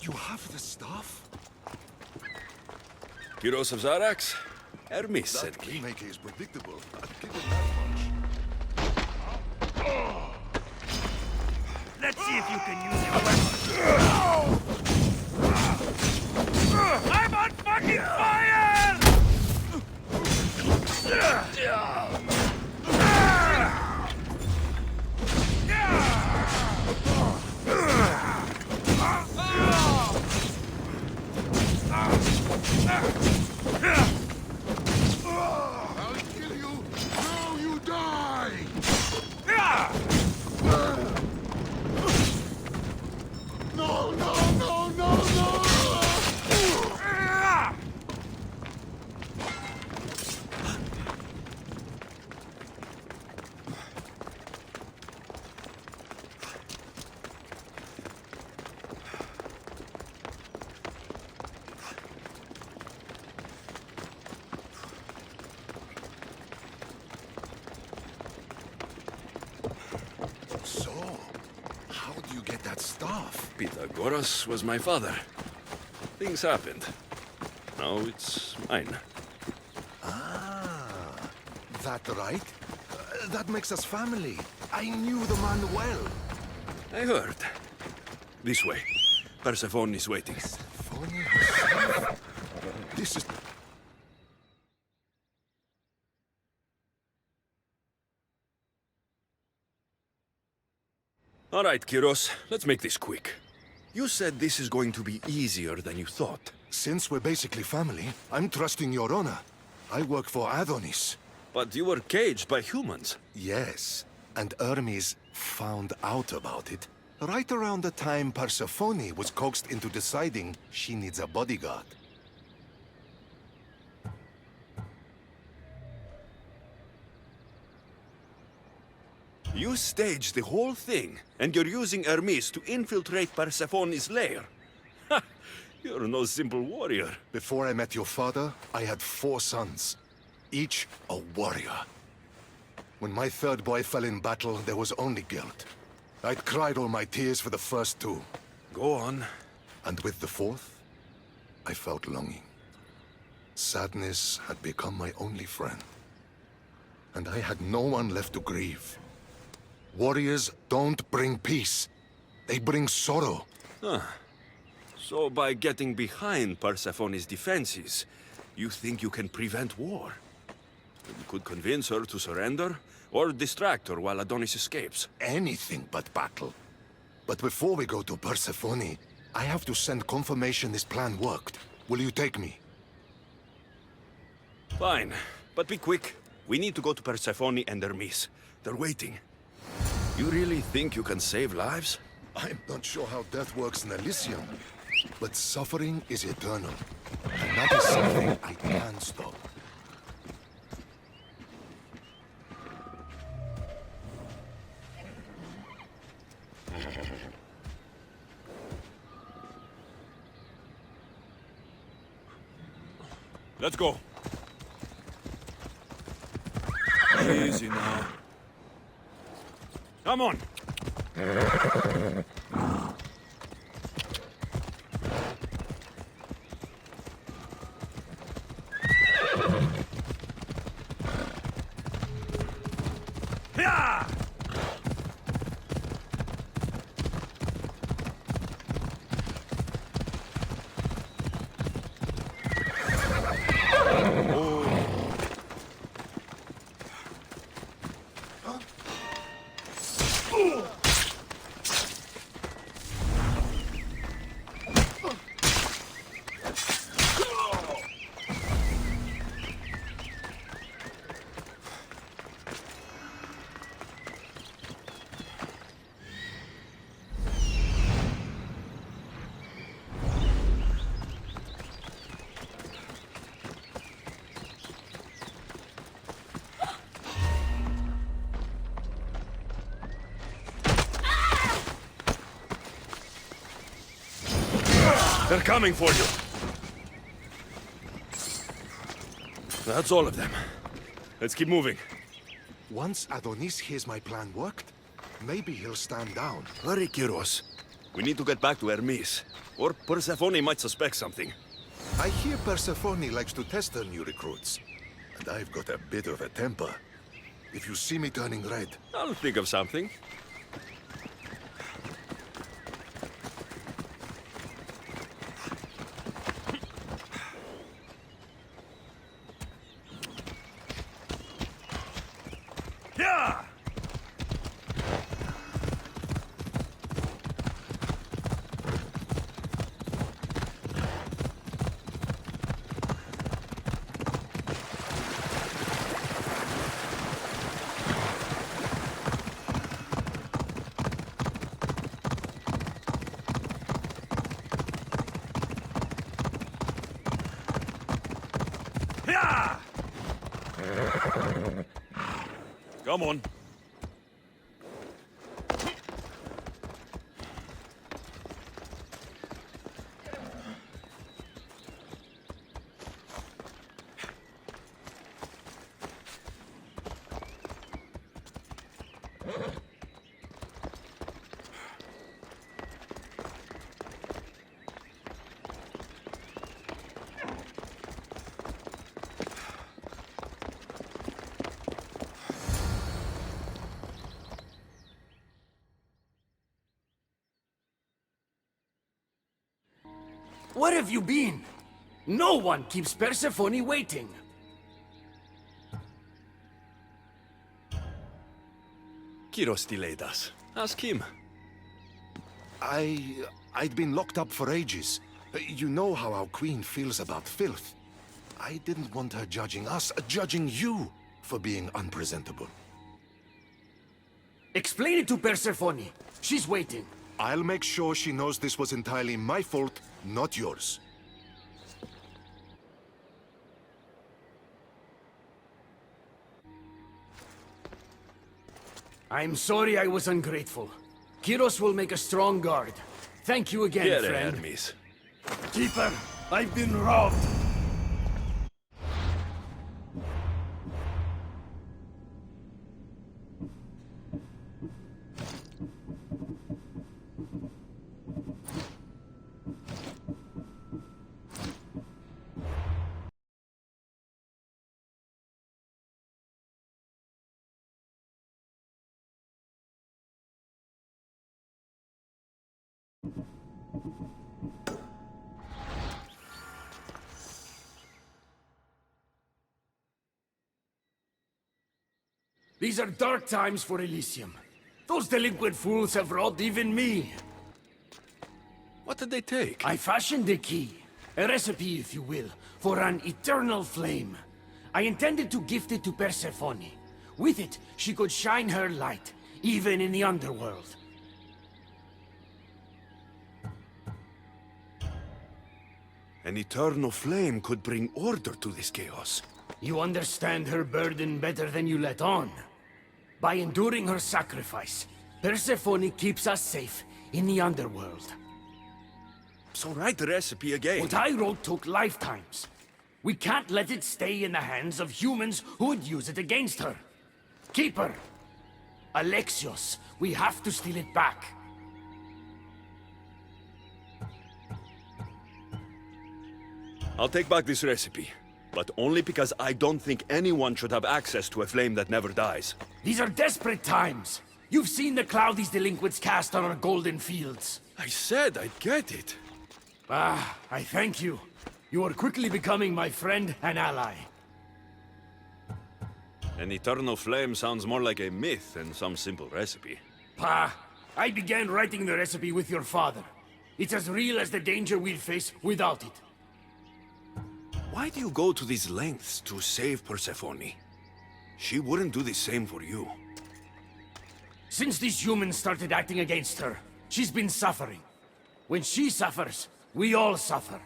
You have the stuff? Kyros of Xarax? Hermes That sent me. Kingmaker is predictable. I'd give him that much. Let's see if you can use your weapon. I'm on fucking fire! So, how do you get that staff? Pythagoras was my father. Things happened. Now it's mine. Ah, that right? That makes us family. I knew the man well. I heard. This way. Persephone is waiting. Persephone herself? This is... All right, Kyros, let's make this quick. You said this is going to be easier than you thought. Since we're basically family, I'm trusting your honor. I work for Adonis. But you were caged by humans. Yes, and Hermes found out about it. Right around the time Persephone was coaxed into deciding she needs a bodyguard. You staged the whole thing, and you're using Hermes to infiltrate Persephone's lair. Ha! You're no simple warrior. Before I met your father, I had 4 sons, each a warrior. When my third boy fell in battle, there was only guilt. I'd cried all my tears for the first 2. Go on. And with the 4th, I felt longing. Sadness had become my only friend. And I had no one left to grieve. Warriors don't bring peace. They bring sorrow. So by getting behind Persephone's defenses, you think you can prevent war? You could convince her to surrender, or distract her while Adonis escapes. Anything but battle. But before we go to Persephone, I have to send confirmation this plan worked. Will you take me? Fine, but be quick. We need to go to Persephone and Hermes. They're waiting. You really think you can save lives? I'm not sure how death works in Elysium, but suffering is eternal. And that is something I can't stop. Let's go. Easy now. Come on. Yeah! They're coming for you. That's all of them. Let's keep moving. Once Adonis hears my plan worked, maybe he'll stand down. Hurry, Kyros. We need to get back to Hermes. Or Persephone might suspect something. I hear Persephone likes to test her new recruits. And I've got a bit of a temper. If you see me turning red... I'll think of something. Yeah! Yeah! Come on. Where have you been? No one keeps Persephone waiting. Kyros delayed us. Ask him. I'd been locked up for ages. You know how our queen feels about filth. I didn't want her judging us, judging you for being unpresentable. Explain it to Persephone. She's waiting. I'll make sure she knows this was entirely my fault, not yours. I'm sorry I was ungrateful. Kyros will make a strong guard. Thank you again, Here, friend. Hermes. Keeper, I've been robbed. These are dark times for Elysium. Those delinquent fools have robbed even me. What did they take? I fashioned a key, a recipe if you will, for an eternal flame. I intended to gift it to Persephone. With it, she could shine her light, even in the underworld. An eternal flame could bring order to this chaos. You understand her burden better than you let on. By enduring her sacrifice, Persephone keeps us safe in the underworld. So write the recipe again. What I wrote took lifetimes. We can't let it stay in the hands of humans who would use it against her. Keeper! Alexios, we have to steal it back. I'll take back this recipe. But only because I don't think anyone should have access to a flame that never dies. These are desperate times. You've seen the cloud these delinquents cast on our golden fields. I said I'd get it. Ah, I thank you. You are quickly becoming my friend and ally. An eternal flame sounds more like a myth than some simple recipe. Pa, I began writing the recipe with your father. It's as real as the danger we'll face without it. Why do you go to these lengths to save Persephone? She wouldn't do the same for you. Since these humans started acting against her, she's been suffering. When she suffers, we all suffer.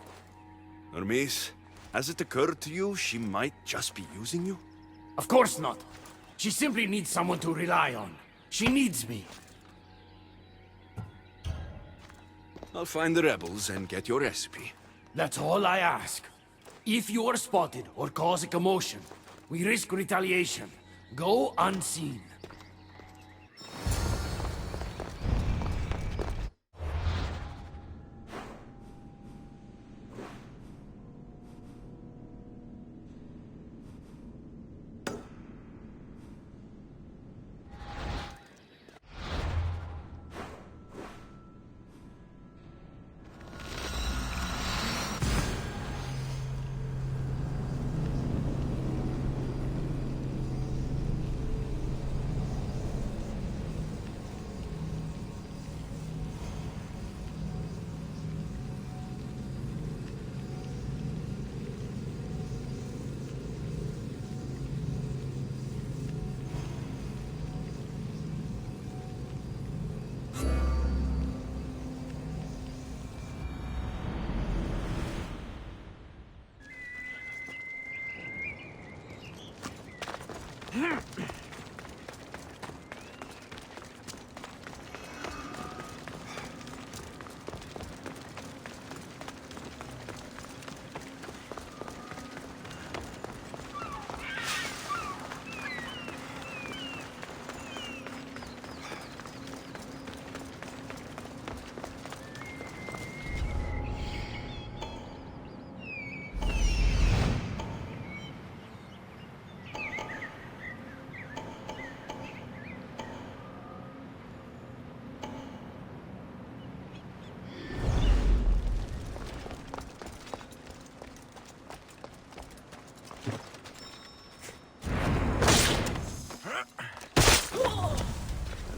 Hermes, has it occurred to you she might just be using you? Of course not. She simply needs someone to rely on. She needs me. I'll find the rebels and get your recipe. That's all I ask. If you are spotted or cause a commotion, we risk retaliation. Go unseen.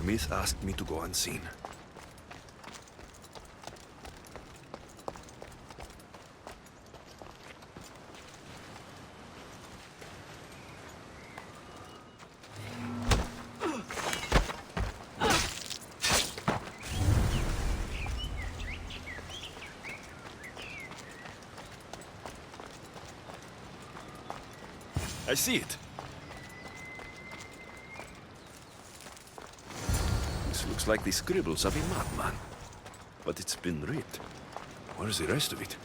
Smith asked me to go unseen. I see it. This looks like the scribbles of a madman. But it's been read. Where's the rest of it?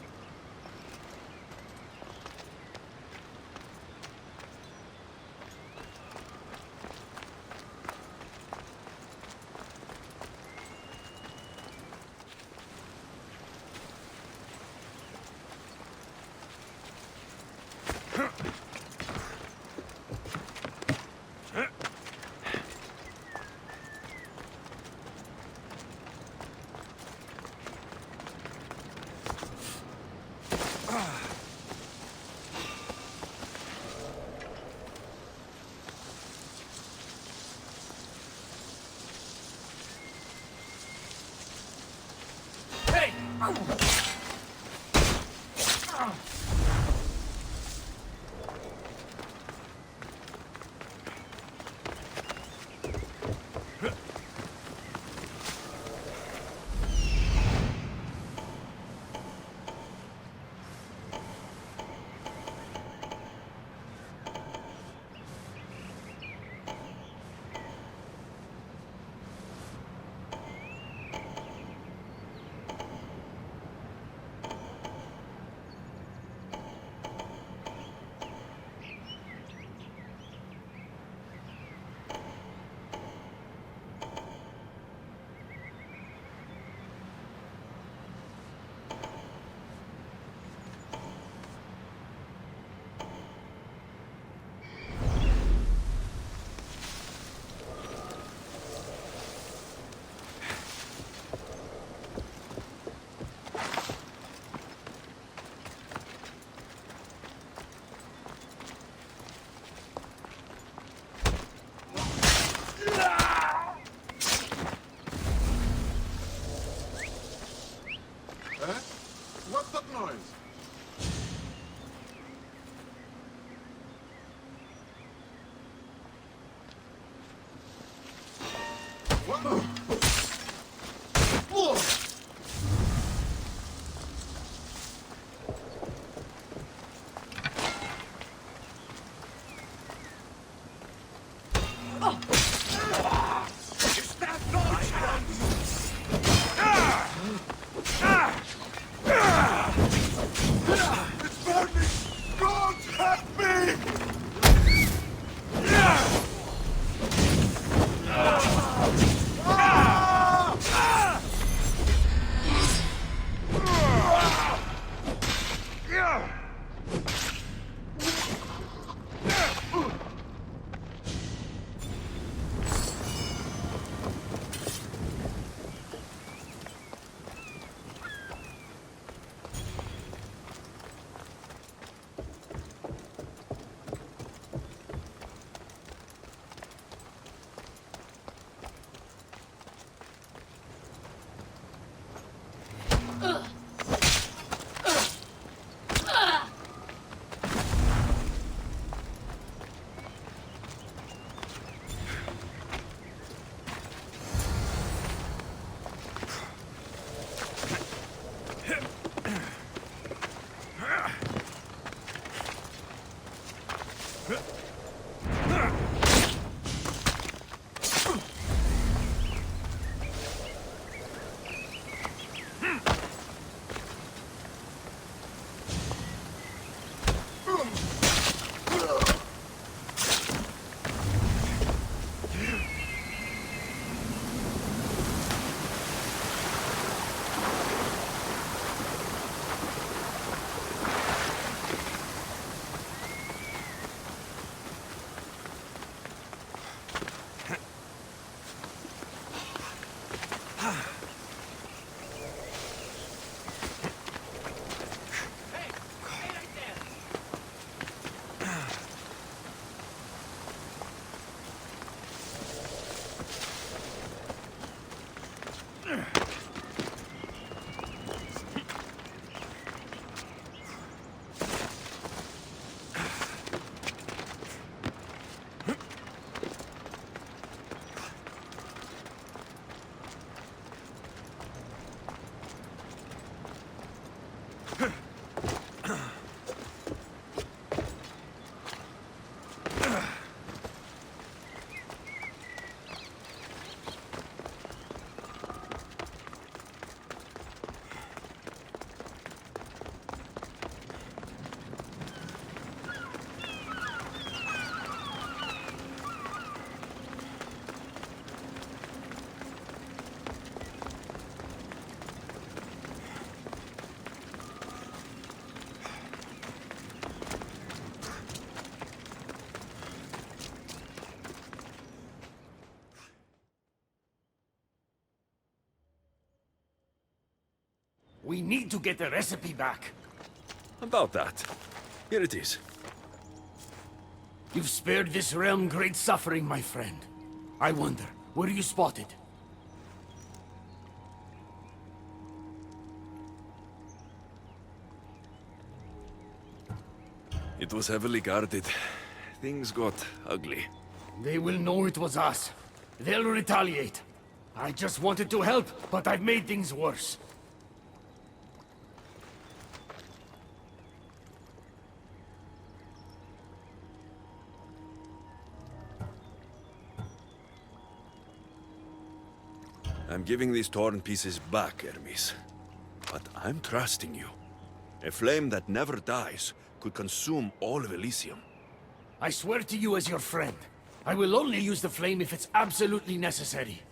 What's that noise? We need to get the recipe back. About that. Here it is. You've spared this realm great suffering, my friend. I wonder, were you spotted? It was heavily guarded. Things got ugly. They will know it was us. They'll retaliate. I just wanted to help, but I've made things worse. I'm giving these torn pieces back, Hermes. But I'm trusting you. A flame that never dies could consume all of Elysium. I swear to you as your friend, I will only use the flame if it's absolutely necessary.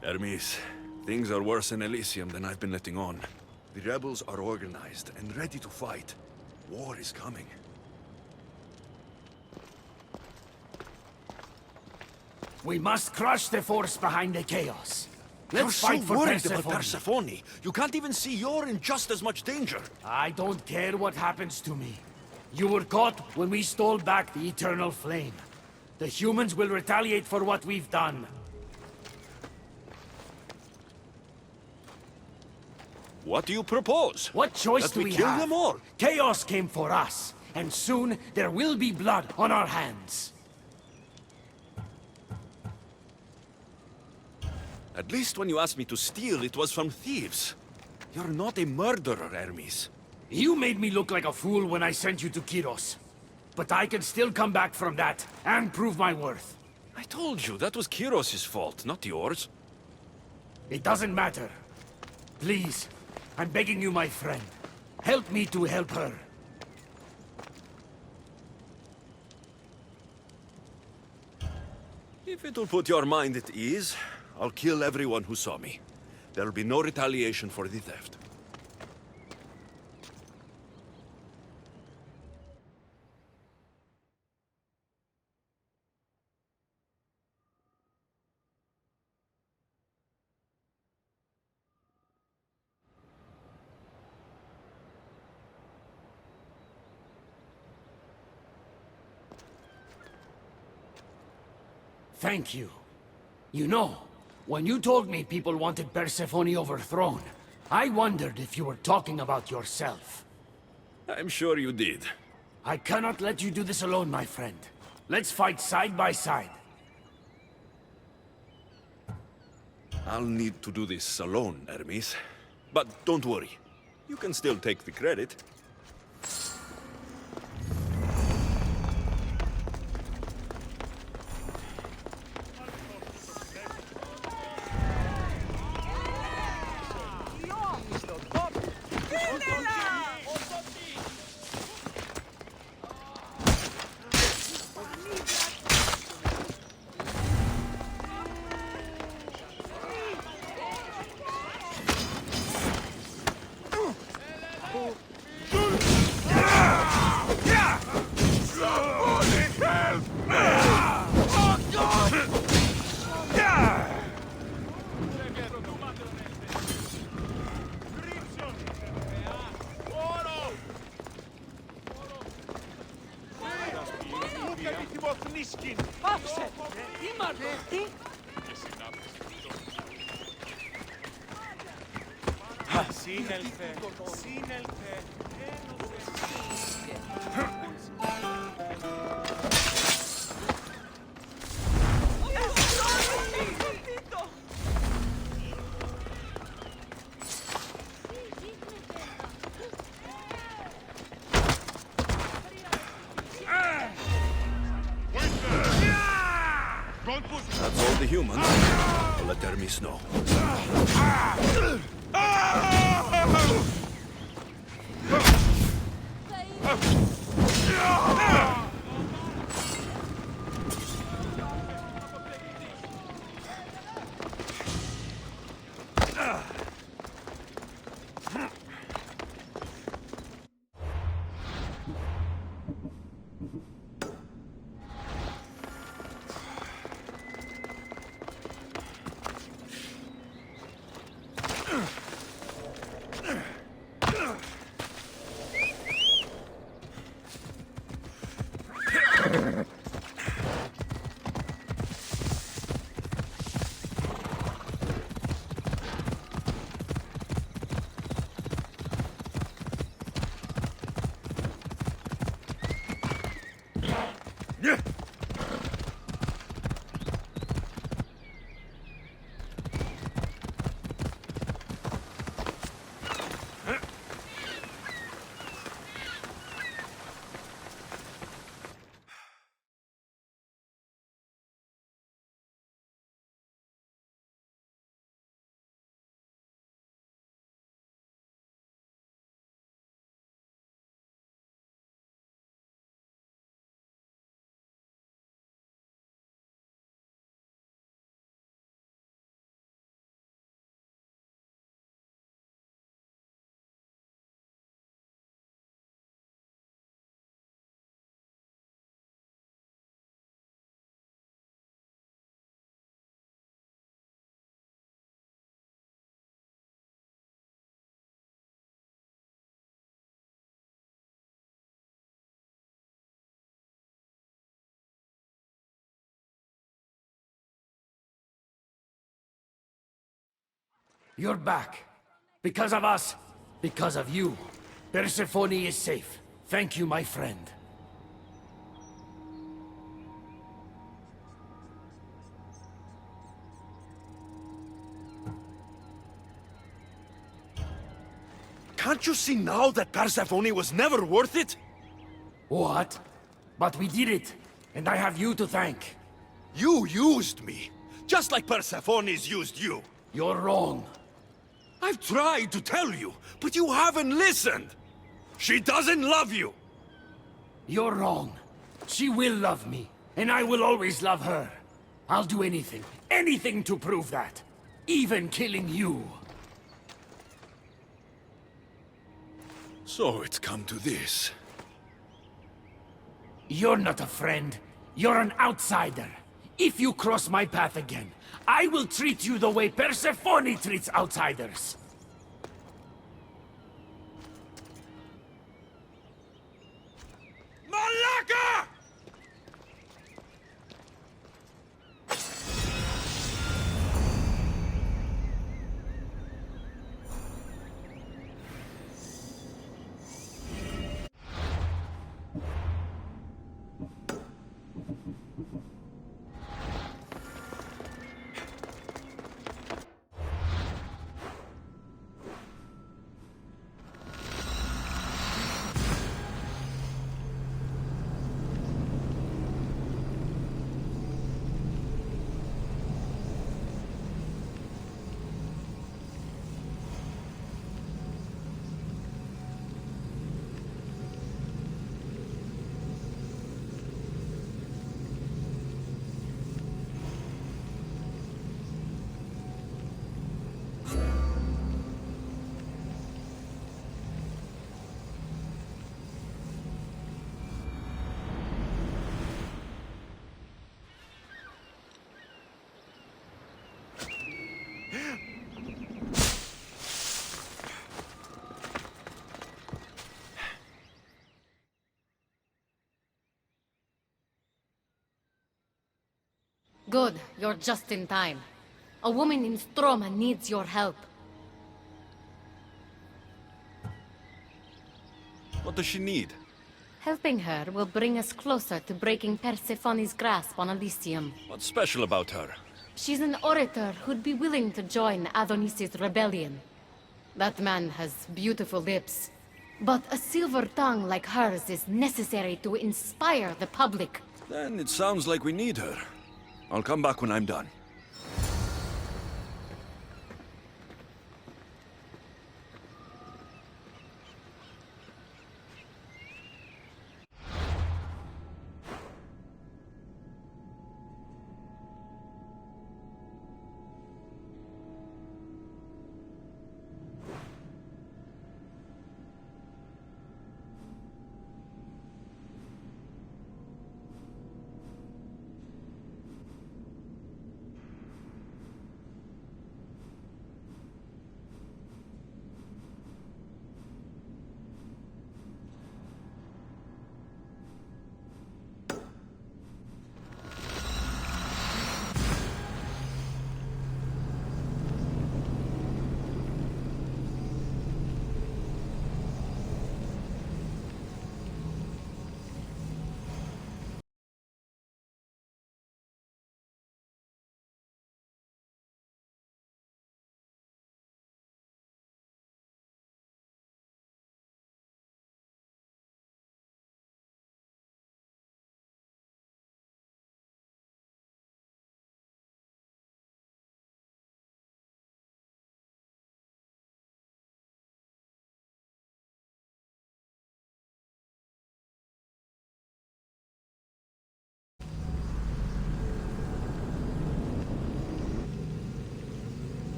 Hermes, things are worse in Elysium than I've been letting on. The rebels are organized and ready to fight. War is coming. We must crush the force behind the chaos. You're Let's so fight for worried Persephone. about Persephone. You can't even see you're in just as much danger. I don't care what happens to me. You were caught when we stole back the eternal flame. The humans will retaliate for what we've done. What do you propose? What choice That do we we kill have? them all? Chaos came for us, and soon there will be blood on our hands. At least when you asked me to steal, it was from thieves. You're not a murderer, Hermes. You made me look like a fool when I sent you to Kiros. But I can still come back from that, and prove my worth. I told you, that was Kiros' fault, not yours. It doesn't matter. Please, I'm begging you, my friend. Help me to help her. If it'll put your mind at ease, I'll kill everyone who saw me. There'll be no retaliation for the theft. Thank you. You know, when you told me people wanted Persephone overthrown, I wondered if you were talking about yourself. I'm sure you did. I cannot let you do this alone, my friend. Let's fight side by side. I'll need to do this alone, Hermes. But don't worry. You can still take the credit. That's all the humans. I'll let Hermes know. You're back. Because of us. Because of you. Persephone is safe. Thank you, my friend. Can't you see now that Persephone was never worth it? What? But we did it. And I have you to thank. You used me, just like Persephone's used you. You're wrong. I've tried to tell you, but you haven't listened. She doesn't love you. You're wrong. She will love me, and I will always love her. I'll do anything, anything to prove that. Even killing you. So it's come to this. You're not a friend. You're an outsider. If you cross my path again, I will treat you the way Persephone treats outsiders. Malaka! Good, you're just in time. A woman in Stroma needs your help. What does she need? Helping her will bring us closer to breaking Persephone's grasp on Elysium. What's special about her? She's an orator who'd be willing to join Adonis's rebellion. That man has beautiful lips. But a silver tongue like hers is necessary to inspire the public. Then it sounds like we need her. I'll come back when I'm done.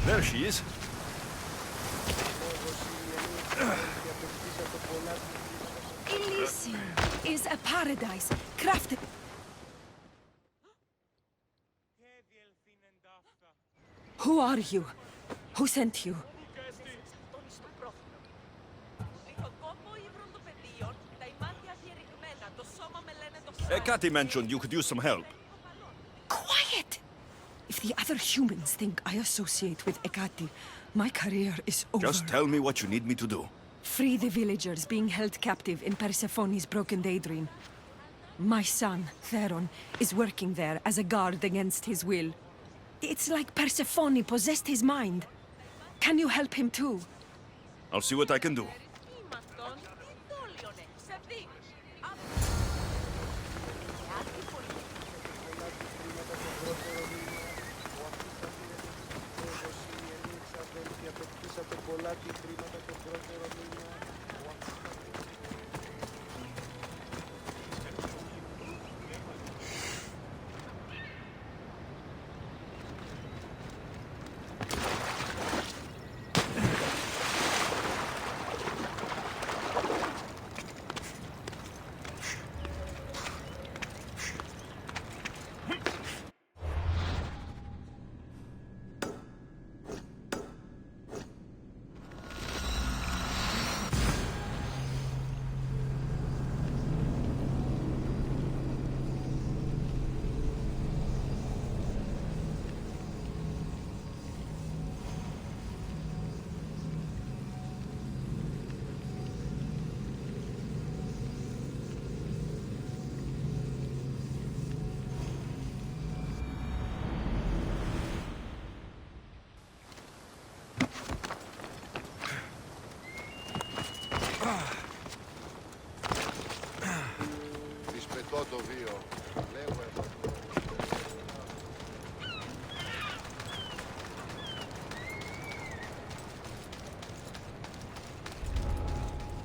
There she is. Elysium is a paradise crafted. Who are you? Who sent you? Ekati mentioned you could use some help. Quiet! If the other humans think I associate with Ekati, my career is over. Just tell me what you need me to do. Free the villagers being held captive in Persephone's broken daydream. My son, Theron, is working there as a guard against his will. It's like Persephone possessed his mind. Can you help him too? I'll see what I can do.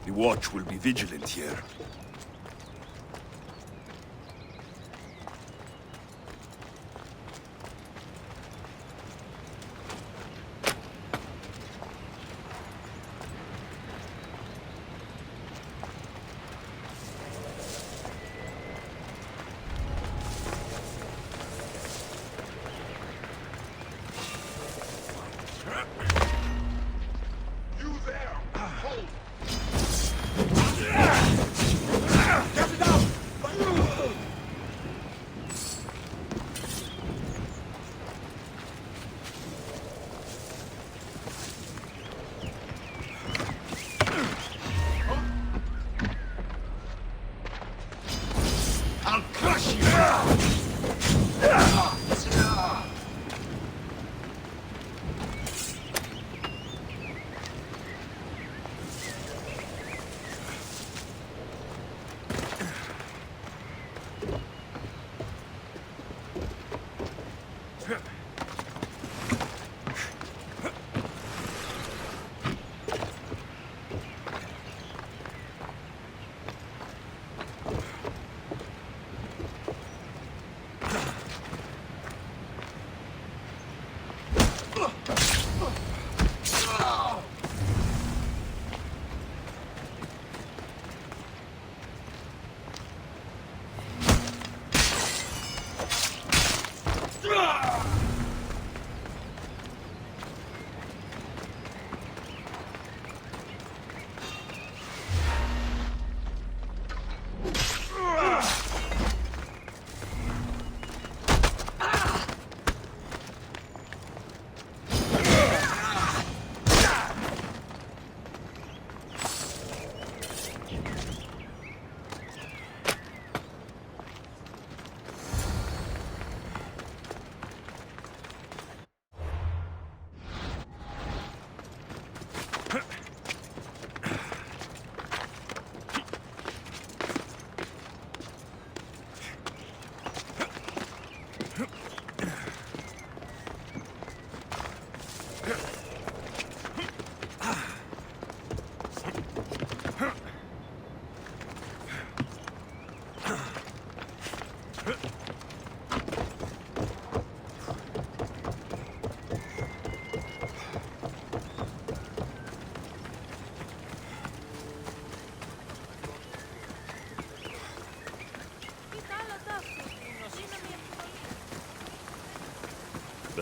The watch will be vigilant here.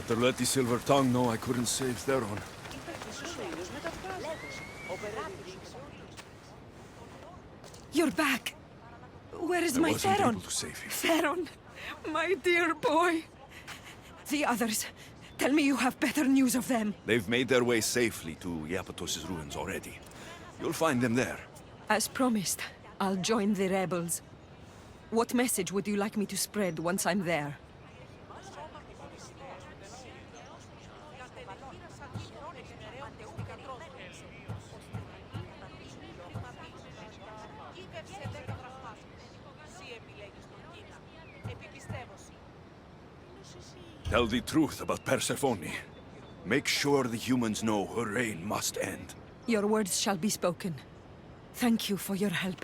Better let the Silver Tongue know I couldn't save Theron. You're back. Where is I my wasn't Theron? able to save him. Theron, my dear boy. The others. Tell me you have better news of them. They've made their way safely to Iapetos' ruins already. You'll find them there. As promised, I'll join the rebels. What message would you like me to spread once I'm there? Tell the truth about Persephone. Make sure the humans know her reign must end. Your words shall be spoken. Thank you for your help.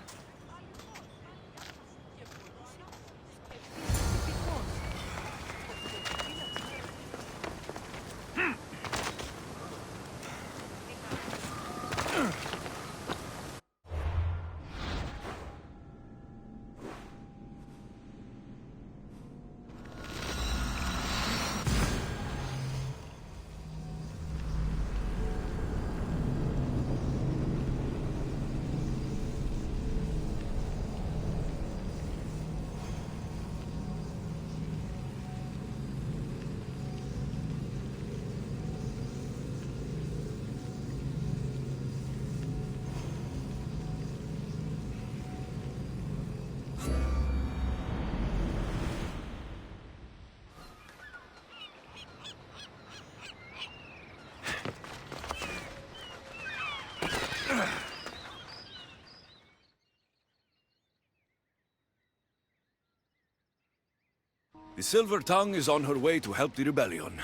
The Silver Tongue is on her way to help the rebellion.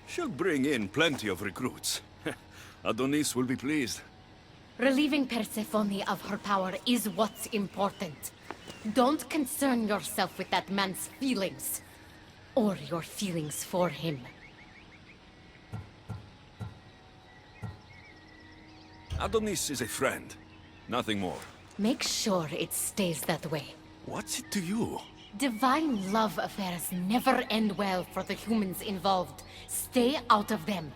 She'll bring in plenty of recruits. Adonis will be pleased. Relieving Persephone of her power is what's important. Don't concern yourself with that man's feelings. Or your feelings for him. Adonis is a friend, nothing more. Make sure it stays that way. What's it to you? Divine love affairs never end well for the humans involved. Stay out of them.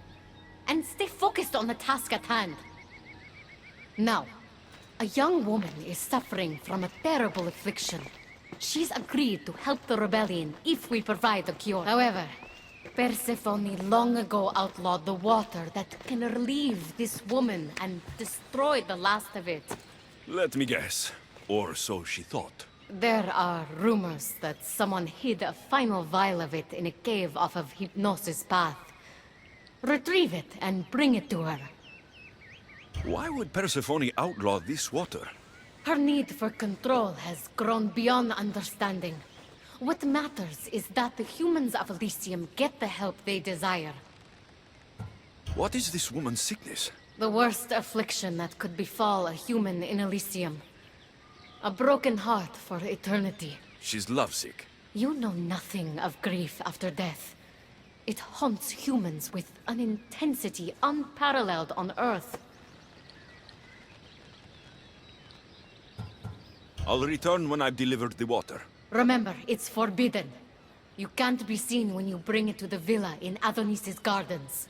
And stay focused on the task at hand. Now, a young woman is suffering from a terrible affliction. She's agreed to help the rebellion if we provide a cure. However, Persephone long ago outlawed the water that can relieve this woman and destroy the last of it. Let me guess. Or so she thought. There are rumors that someone hid a final vial of it in a cave off of Hypnosis Path. Retrieve it and bring it to her. Why would Persephone outlaw this water? Her need for control has grown beyond understanding. What matters is that the humans of Elysium get the help they desire. What is this woman's sickness? The worst affliction that could befall a human in Elysium. A broken heart for eternity. She's lovesick. You know nothing of grief after death. It haunts humans with an intensity unparalleled on Earth. I'll return when I've delivered the water. Remember, it's forbidden. You can't be seen when you bring it to the villa in Adonis's gardens.